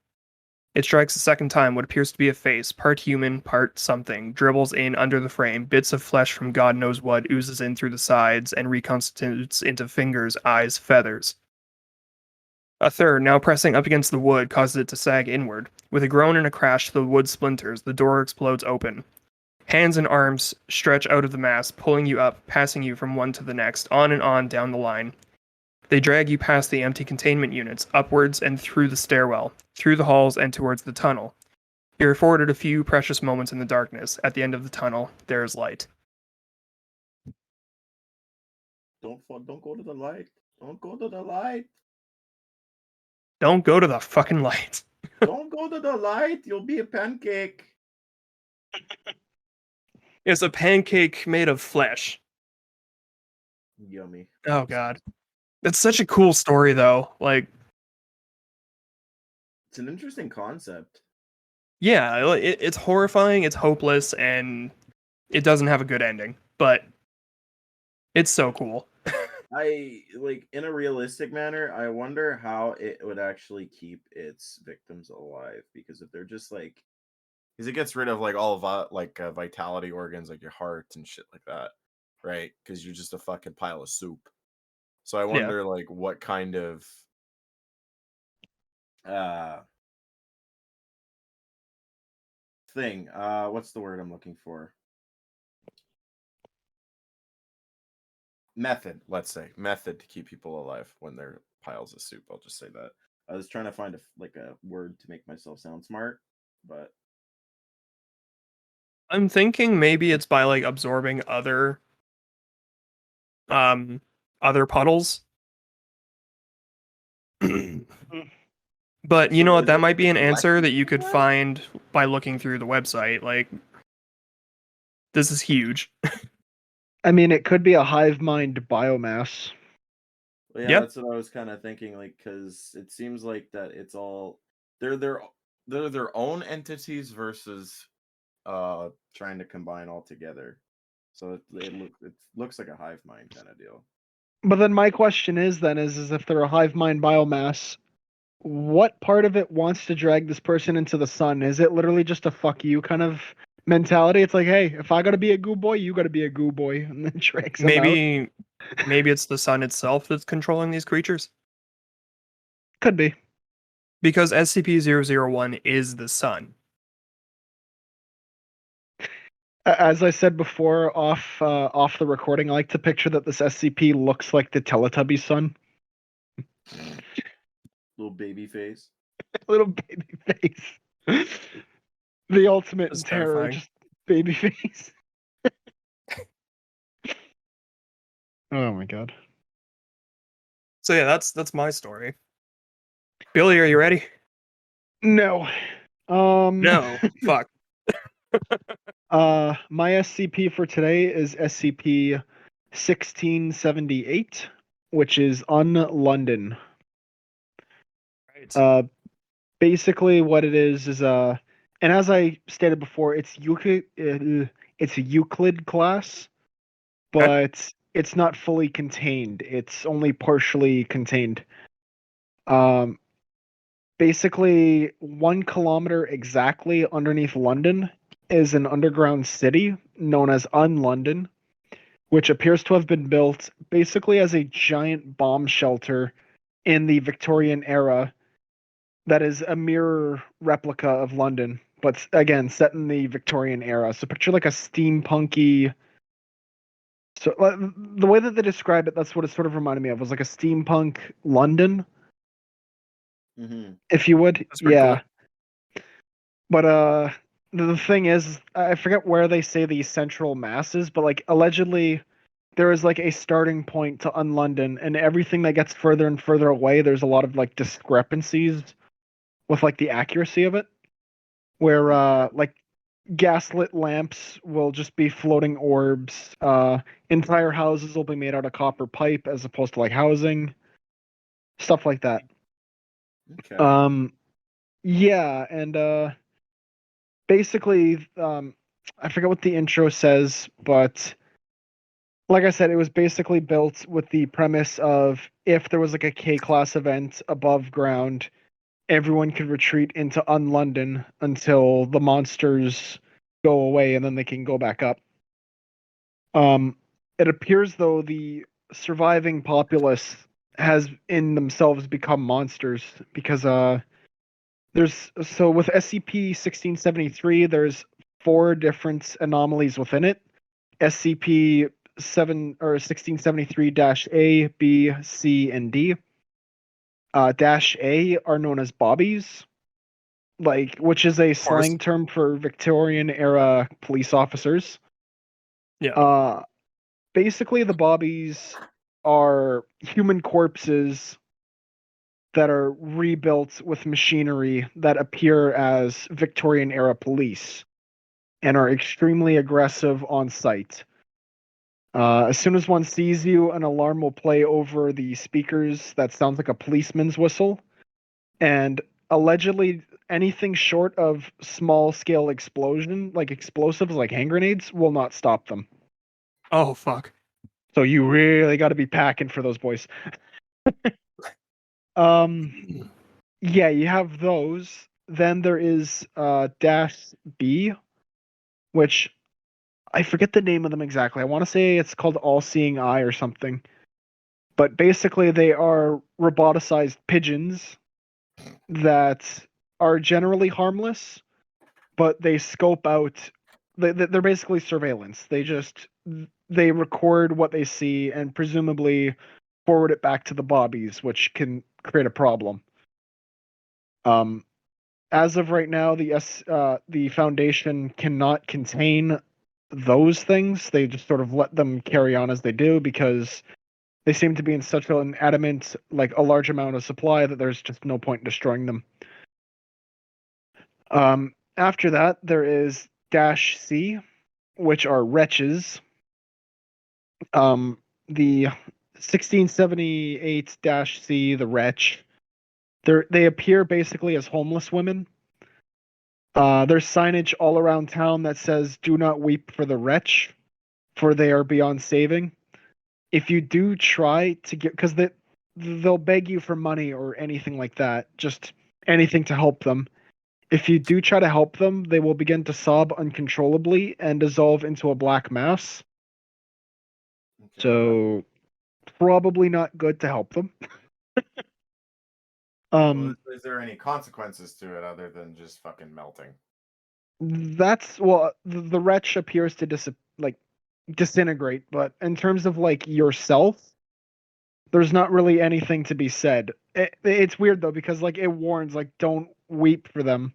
It strikes a second time what appears to be a face, part human, part something, dribbles in under the frame, bits of flesh from God knows what oozes in through the sides and reconstitutes into fingers, eyes, feathers. A third, now pressing up against the wood, causes it to sag inward. With a groan and a crash, the wood splinters, the door explodes open. Hands and arms stretch out of the mass, pulling you up, passing you from one to the next, on and on down the line. They drag you past the empty containment units, upwards and through the stairwell, through the halls and towards the tunnel. You're afforded a few precious moments in the darkness. At the end of the tunnel, there is light. Don't go to the light. Don't go to the light. Don't go to the fucking light. Don't go to the light. You'll be a pancake. It's a pancake made of flesh. Yummy. Oh god. That's such a cool story though. Like, it's an interesting concept. Yeah, it's horrifying, it's hopeless, and it doesn't have a good ending, but it's so cool. I like in a realistic manner, I wonder how it would actually keep its victims alive, because if they're just like, because it gets rid of like all of vitality organs like your heart and shit like that, right? Because you're just a fucking pile of soup. So I wonder like what kind of thing, what's the word I'm looking for? Method, let's say. Method to keep people alive when they're piles of soup. I'll just say that. I was trying to find a word to make myself sound smart, but I'm thinking maybe it's by like absorbing other puddles. But you know what, that might be an answer that you could find by looking through the website. Like, this is huge. I mean, it could be a hive mind biomass. Well, yeah, that's what I was kind of thinking, like, because it seems like that it's all they're their own entities versus trying to combine all together. So it looks like a hive mind kind of deal. But then my question is if they're a hive mind biomass, what part of it wants to drag this person into the sun? Is it literally just a fuck you kind of mentality? It's like, hey, if I gotta be a goo boy, you gotta be a goo boy, and then drags them out. Maybe it's the sun itself that's controlling these creatures. Could be. Because SCP-001 is the sun. As I said before, off the recording, I like to picture that this SCP looks like the Teletubby sun. Little baby face. Little baby face. The ultimate in That's terror, terrifying. just baby face. Oh my god. So yeah, that's my story. Billy, are you ready? No. No. Fuck. My SCP for today is SCP 1678, which is London. Right. Basically what it is and as I stated before, it's a Euclid class, but it's not fully contained. It's only partially contained. Basically 1 kilometer exactly underneath London is an underground city known as London, which appears to have been built basically as a giant bomb shelter in the Victorian era that is a mirror replica of London, but again, set in the Victorian era. So picture like a steampunky. So the way that they describe it, that's what it sort of reminded me of, was like a steampunk London, if you would. That's pretty Yeah. cool. But the thing is, I forget where they say the central mass is, but like allegedly there is like a starting point to London, and everything that gets further and further away, there's a lot of like discrepancies with like the accuracy of it, where like gaslit lamps will just be floating orbs. Entire houses will be made out of copper pipe as opposed to like housing, stuff like that. Okay. Yeah, and basically, I forget what the intro says, but like I said, it was basically built with the premise of if there was like a K-class event above ground, everyone could retreat into London until the monsters go away, and then they can go back up. It appears though the surviving populace has in themselves become monsters because with SCP-1673 there's 4 different anomalies within it. SCP 7 or 1673-A, B, C, and D. Dash A are known as bobbies, like which is a Of course. slang term for Victorian era police officers. Yeah. Basically the bobbies are human corpses that are rebuilt with machinery that appear as Victorian era police and are extremely aggressive on sight. As soon as one sees you, an alarm will play over the speakers that sounds like a policeman's whistle, and allegedly anything short of small scale explosion, like explosives like hand grenades, will not stop them. Oh fuck. So you really got to be packing for those boys. Yeah, you have those. Then there is Dash B, which I forget the name of them exactly. I want to say it's called All Seeing Eye or something. But basically, they are roboticized pigeons that are generally harmless, but they scope out. They're basically surveillance. They record what they see and presumably forward it back to the bobbies, which can create a problem. As of right now, the Foundation cannot contain those things. They just sort of let them carry on as they do because they seem to be in such an adamant, like a large amount of supply that there's just no point in destroying them. After that, there is Dash C, which are wretches. The 1678-C, the wretch, they appear basically as homeless women. There's signage all around town that says, "Do not weep for the wretch, for they are beyond saving." If you do try to get, because they'll beg you for money or anything like that, just anything to help them. If you do try to help them, they will begin to sob uncontrollably and dissolve into a black mass. Okay, So probably not good to help them. well, is there any consequences to it other than just fucking melting? That's well, the wretch appears to disintegrate, but in terms of like yourself, there's not really anything to be said. It's weird though because like it warns like don't weep for them,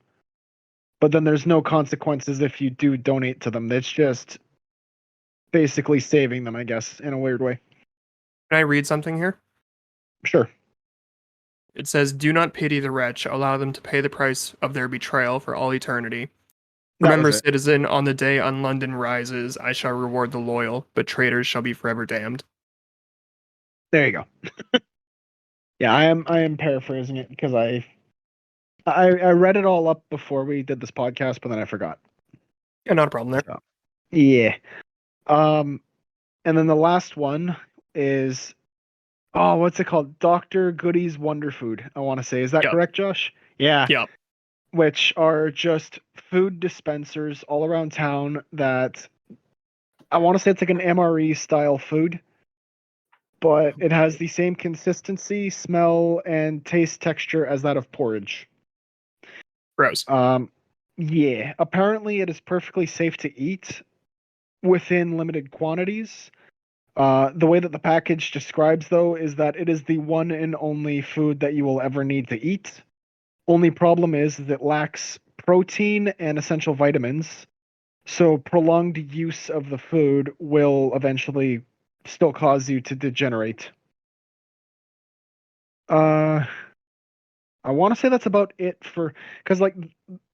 but then there's no consequences if you do donate to them. It's just basically saving them, I guess, in a weird way. Can I read something here? Sure. It says, "Do not pity the wretch. Allow them to pay the price of their betrayal for all eternity. That Remember, was it. citizen, on the day on London rises, I shall reward the loyal, but traitors shall be forever damned." There you go. Yeah, I am paraphrasing it because I read it all up before we did this podcast, but then I forgot. Yeah, not a problem there. So, yeah. And then the last one is what's it called? Dr. Goody's Wonder Food, I want to say. Is that Yep. correct, Josh? Yeah. Yep. Which are just food dispensers all around town that I want to say it's like an MRE style food, but it has the same consistency, smell, and taste texture as that of porridge. Gross. Yeah. Apparently, it is perfectly safe to eat within limited quantities. The way that the package describes, though, is that it is the one and only food that you will ever need to eat. Only problem is that it lacks protein and essential vitamins, so prolonged use of the food will eventually still cause you to degenerate. I want to say that's about it for because like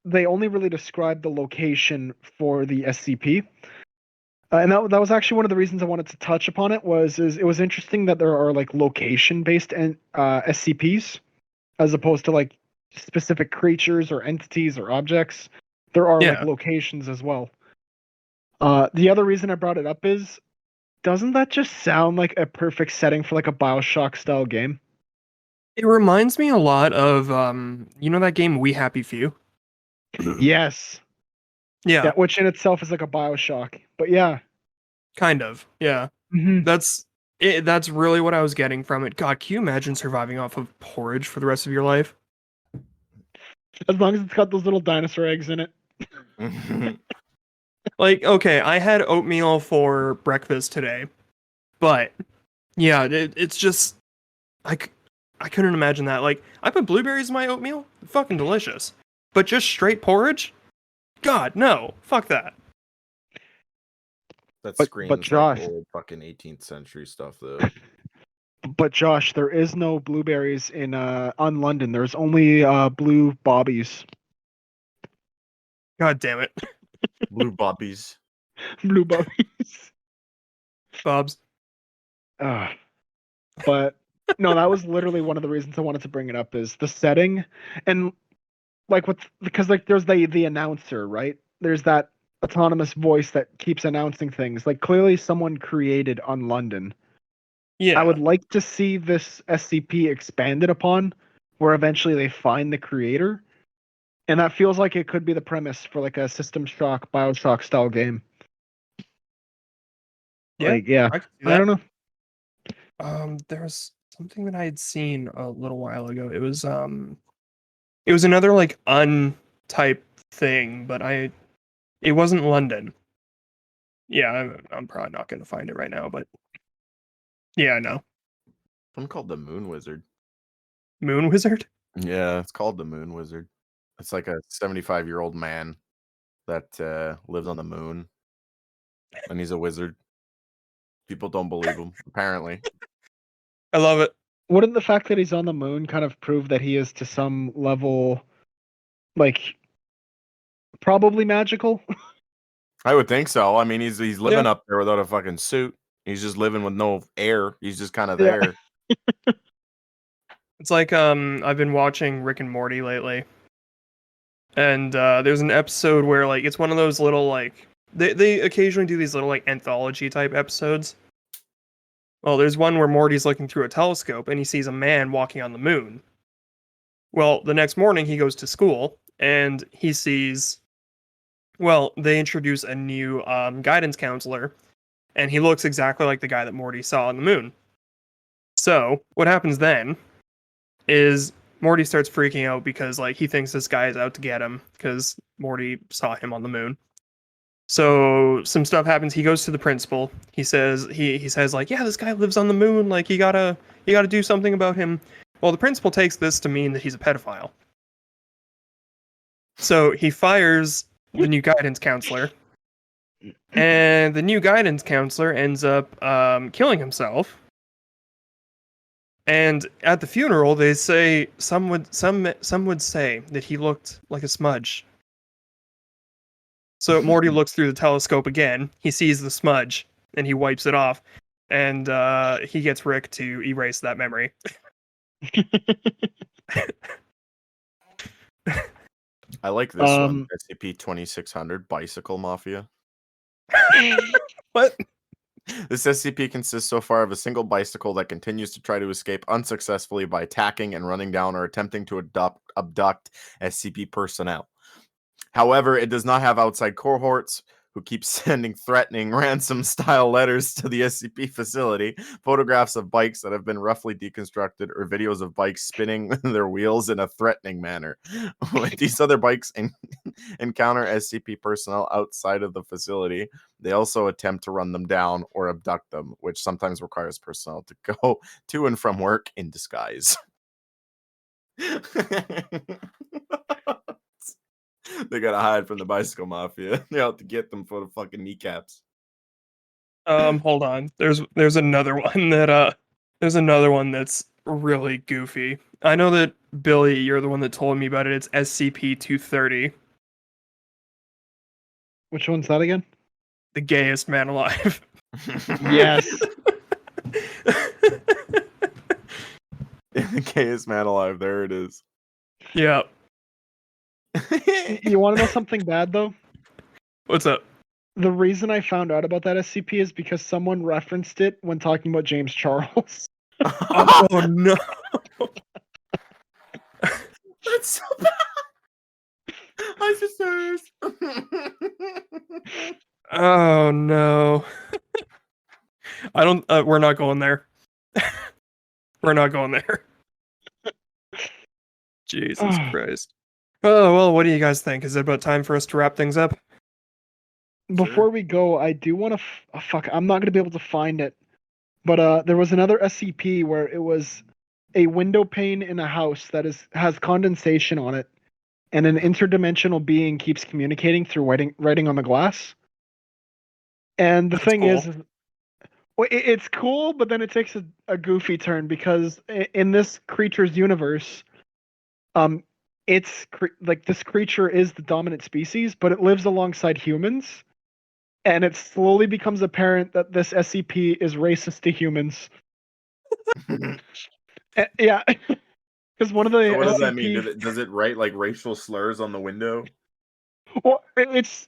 they only really describe the location for the SCP. And that was actually one of the reasons I wanted to touch upon it is it was interesting that there are like location based SCPs as opposed to like specific creatures or entities or objects. There are like Yeah. locations as well. The other reason I brought it up is doesn't that just sound like a perfect setting for like a BioShock style game? It reminds me a lot of you know that game We Happy Few? Yes. Yeah, Yeah, which in itself is like a BioShock. But yeah. kind of. Yeah. Mhm. That's it, that's really what I was getting from it. God, can you imagine surviving off of porridge for the rest of your life? As long as it's got those little dinosaur eggs in it. Like, okay, I had oatmeal for breakfast today, but yeah, it's just I, c- I couldn't imagine that. Like, I put blueberries in my oatmeal, fucking delicious. But just straight porridge? God, no. Fuck that. That But screams Josh, like old fucking 18th century stuff, though. but Josh, there is no blueberries in on London. There's only blue bobbies. God damn it. Blue bobbies. Blue bobbies. Bobs. Uh, but no, that was literally one of the reasons I wanted to bring it up is the setting and like with because like there's the announcer, right? There's that autonomous voice that keeps announcing things. Like clearly someone created on London. Yeah. I would like to see this SCP expanded upon where eventually they find the creator. And that feels like it could be the premise for like a System Shock, BioShock style game. Yeah. Like, yeah. I could see I that. don't know. There was something that I had seen a little while ago. It was another like untype thing, but it wasn't London. Yeah, I'm probably not gonna find it right now, but yeah, I know. I'm called the Moon Wizard. Moon Wizard? Yeah, it's called the Moon Wizard. It's like a 75-year-old man that lives on the moon, and he's a wizard. People don't believe him, apparently. I love it. Wouldn't the fact that he's on the moon kind of prove that he is to some level like probably magical? I would think so. I mean, he's living Yeah. up there without a fucking suit. He's just living with no air. He's just kind of Yeah. there. It's like I've been watching Rick and Morty lately. And there's an episode where like it's one of those little like they occasionally do these little like anthology type episodes. Well, there's one where Morty's looking through a telescope and he sees a man walking on the moon. Well, the next morning he goes to school and he sees, well, they introduce a new guidance counselor, and he looks exactly like the guy that Morty saw on the moon. So what happens then is Morty starts freaking out because like he thinks this guy is out to get him because Morty saw him on the moon. So some stuff happens. He goes to the principal. He says he says like, yeah, this guy lives on the moon. Like you gotta do something about him. Well, the principal takes this to mean that he's a pedophile. So he fires the new guidance counselor, and the new guidance counselor ends up killing himself. And at the funeral, they say some would say that he looked like a smudge. So Morty looks through the telescope again. He sees the smudge and he wipes it off, and he gets Rick to erase that memory. I like this one. SCP-2600 Bicycle Mafia. What? This SCP consists so far of a single bicycle that continues to try to escape unsuccessfully by attacking and running down or attempting to abduct SCP personnel. However, it does not have outside cohorts who keep sending threatening ransom-style letters to the SCP facility, photographs of bikes that have been roughly deconstructed, or videos of bikes spinning their wheels in a threatening manner. When these other bikes encounter SCP personnel outside of the facility, they also attempt to run them down or abduct them, which sometimes requires personnel to go to and from work in disguise. They gotta hide from the bicycle mafia. They have to get them for the fucking kneecaps. Hold on. There's another one that's really goofy. I know that Billy, you're the one that told me about it. It's SCP-230. Which one's that again? The gayest man alive. Yes. The gayest man alive. There it is. Yeah. You want to know something bad though? What's up? The reason I found out about that SCP is because someone referenced it when talking about James Charles. Oh no. That's so bad. I just serious. Oh no. I don't. We're not going there. We're not going there. Jesus Christ. Oh well, what do you guys think? Is it about time for us to wrap things up? Before we go, I do want to fuck. I'm not gonna be able to find it, but there was another SCP where it was a window pane in a house that has condensation on it, and an interdimensional being keeps communicating through writing on the glass. And the thing is, well, it's cool, but then it takes a goofy turn because in this creature's universe, like this creature is the dominant species, but it lives alongside humans, and it slowly becomes apparent that this SCP is racist to humans. Yeah, because one of the So what does that SCP mean? Does it write like racial slurs on the window? Well, it's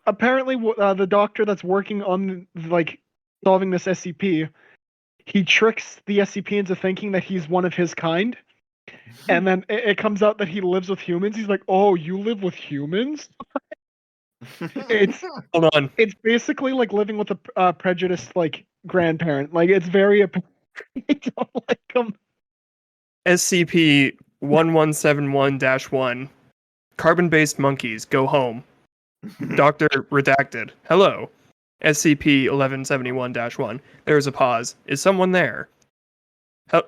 apparently the doctor that's working on like solving this SCP. He tricks the SCP into thinking that he's one of his kind, and then it comes out that he lives with humans. He's like, "Oh, you live with humans?" It's Hold on. It's basically like living with a prejudiced like grandparent. Like it's very. I don't like him. SCP-1171-1. Carbon-based monkeys, go home. Dr. Redacted. Hello. SCP-1171-1. There is a pause. Is someone there?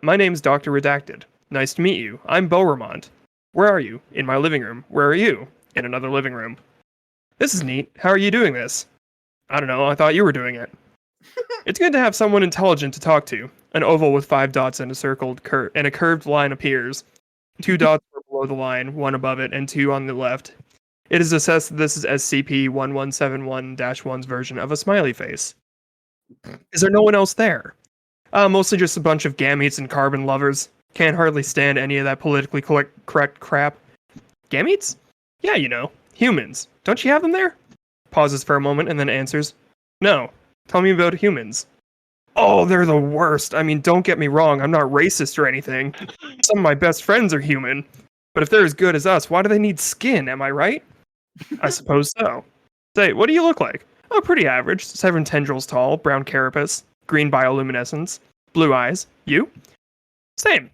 My name's Dr. Redacted. Nice to meet you. I'm Beauremont. Where are you? In my living room. Where are you? In another living room. This is neat. How are you doing this? I don't know. I thought you were doing it. It's good to have someone intelligent to talk to. An oval with 5 dots and a circled and a curved line appears. 2 dots are below the line, 1 above it, and 2 on the left. It is assessed that this is SCP-1171-1's version of a smiley face. Is there no one else there? Mostly just a bunch of gametes and carbon lovers. Can't hardly stand any of that politically correct crap. Gametes? Yeah, you know. Humans. Don't you have them there? Pauses for a moment and then answers. No. Tell me about humans. Oh, they're the worst. I mean, don't get me wrong, I'm not racist or anything. Some of my best friends are human. But if they're as good as us, why do they need skin? Am I right? I suppose so. Say, what do you look like? Oh, pretty average. 7 tendrils tall, brown carapace, green bioluminescence, blue eyes. You? Same.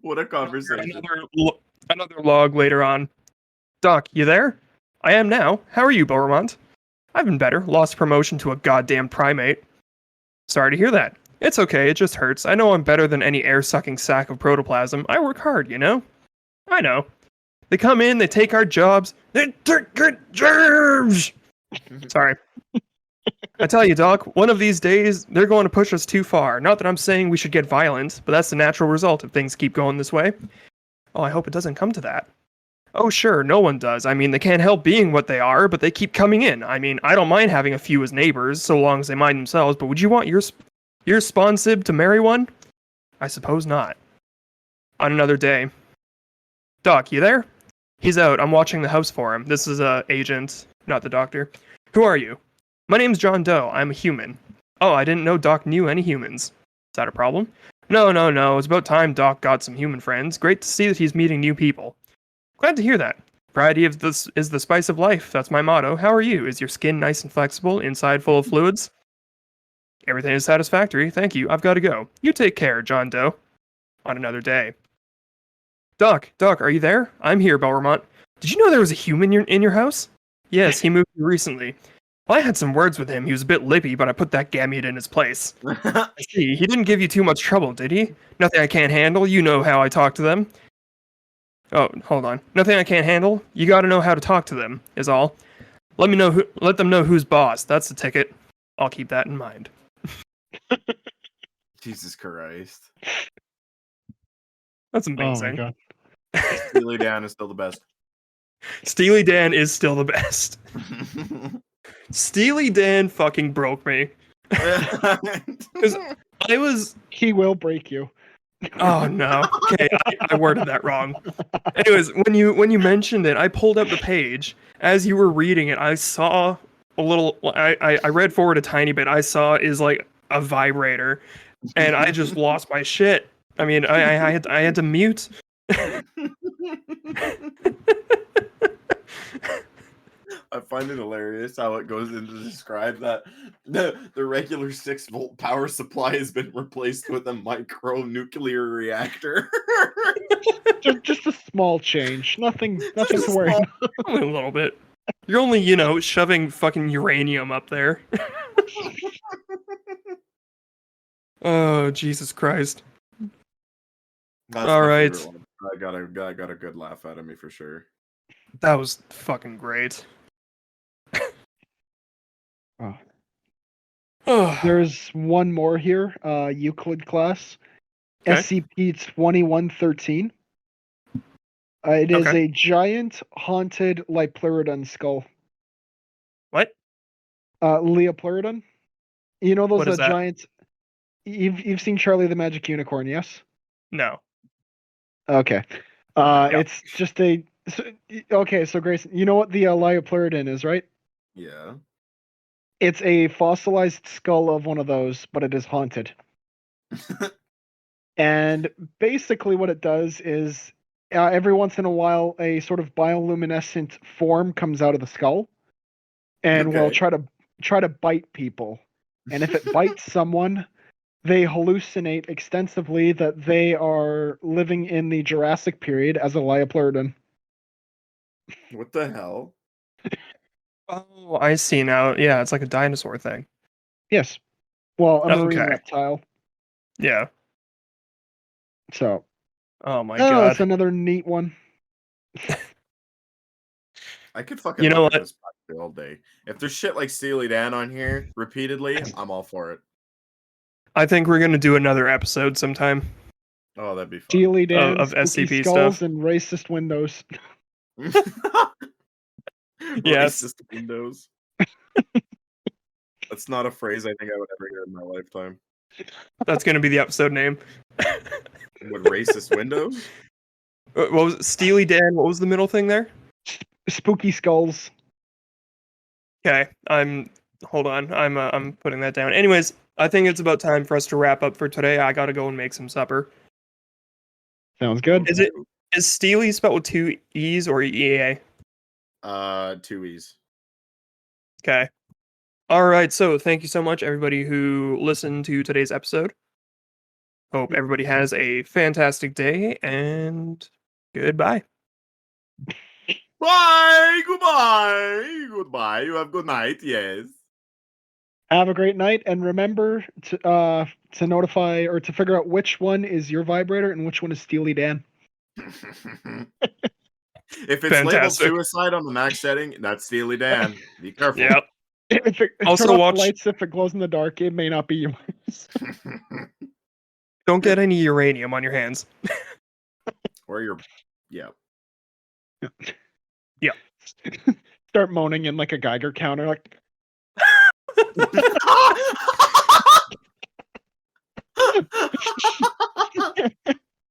What a conversation. Another log later on. Doc, you there? I am now. How are you, Beaumont? I've been better. Lost promotion to a goddamn primate. Sorry to hear that. It's okay, it just hurts. I know I'm better than any air-sucking sack of protoplasm. I work hard, you know? I know. They come in, they take our jobs. They take good jobs! Sorry. I tell you, Doc, one of these days, they're going to push us too far. Not that I'm saying we should get violent, but that's the natural result if things keep going this way. Oh, I hope it doesn't come to that. Oh, sure, no one does. I mean, they can't help being what they are, but they keep coming in. I mean, I don't mind having a few as neighbors, so long as they mind themselves, but would you want your sponsib to marry one? I suppose not. On another day. Doc, you there? He's out. I'm watching the house for him. This is agent, not the doctor. Who are you? My name's John Doe. I'm a human. Oh, I didn't know Doc knew any humans. Is that a problem? No. It's about time Doc got some human friends. Great to see that he's meeting new people. Glad to hear that. Variety of this is the spice of life. That's my motto. How are you? Is your skin nice and flexible, inside full of fluids? Everything is satisfactory. Thank you. I've got to go. You take care, John Doe. On another day. Doc, are you there? I'm here, Belromont. Did you know there was a human in your house? Yes, he moved here recently. Well, I had some words with him. He was a bit lippy, but I put that gamete in his place. I see. He didn't give you too much trouble, did he? Nothing I can't handle. You know how I talk to them. Oh, hold on. Nothing I can't handle? You gotta know how to talk to them, is all. Let them know who's boss. That's the ticket. I'll keep that in mind. Jesus Christ. That's amazing. Oh my god. Steely Dan is still the best. Steely Dan is still the best. Steely Dan fucking broke me. Because He will break you. Oh no. Okay, I worded that wrong. Anyways, when you mentioned it, I pulled up the page. As you were reading it, I saw a little I read forward a tiny bit. I saw is like a vibrator. And I just lost my shit. I mean, I had to mute. I find it hilarious how it goes into describe that the regular 6-volt power supply has been replaced with a micro-nuclear reactor. just a small change. Nothing to worry about. Only a little bit. You're only, shoving fucking uranium up there. Oh, Jesus Christ. That's all my right. favorite one. I got a good laugh out of me for sure. That was fucking great. Oh. There's one more here. Euclid class. Okay. SCP-2113. It is a giant haunted Leopleurodon skull. What? Leopleurodon? You know those that? giants. You've seen Charlie the Magic Unicorn, yes? No. Okay. It's just a. So Grayson, you know what the Leopleurodon is, right? Yeah. It's a fossilized skull of one of those, but it is haunted. And basically, what it does is every once in a while, a sort of bioluminescent form comes out of the skull, and will try to bite people. And if it bites someone, they hallucinate extensively that they are living in the Jurassic period as a Leopleurodon. What the hell? Oh, I see now. Yeah, it's like a dinosaur thing. Yes. Well, a marine reptile. Yeah. So. Oh my god. That's another neat one. I could fucking look at this all day. If there's shit like Steely Dan on here repeatedly, I'm all for it. I think we're gonna do another episode sometime. Oh, that'd be fun. Steely Dan of SCP skulls stuff and racist windows. Yes. Racist windows. That's not a phrase I think I would ever hear in my lifetime. That's gonna be the episode name. With racist windows? What was it? Steely Dan? What was the middle thing there? Spooky skulls. Okay, I'm hold on. I'm putting that down. Anyways, I think it's about time for us to wrap up for today. I gotta go and make some supper. Sounds good. Is Steely spelled with 2 E's or EA? 2 E's. Okay. All right. So thank you so much, everybody who listened to today's episode. Hope everybody has a fantastic day and goodbye. Bye. Goodbye. You have good night. Yes. Have a great night, and remember to notify or to figure out which one is your vibrator and which one is Steely Dan. If it's labeled suicide on the max setting, that's Steely Dan. Be careful. Yep. Also, turn off the lights if it glows in the dark. It may not be yours. Don't get any uranium on your hands. Or your, yeah. Yeah. Start moaning in like a Geiger counter, like.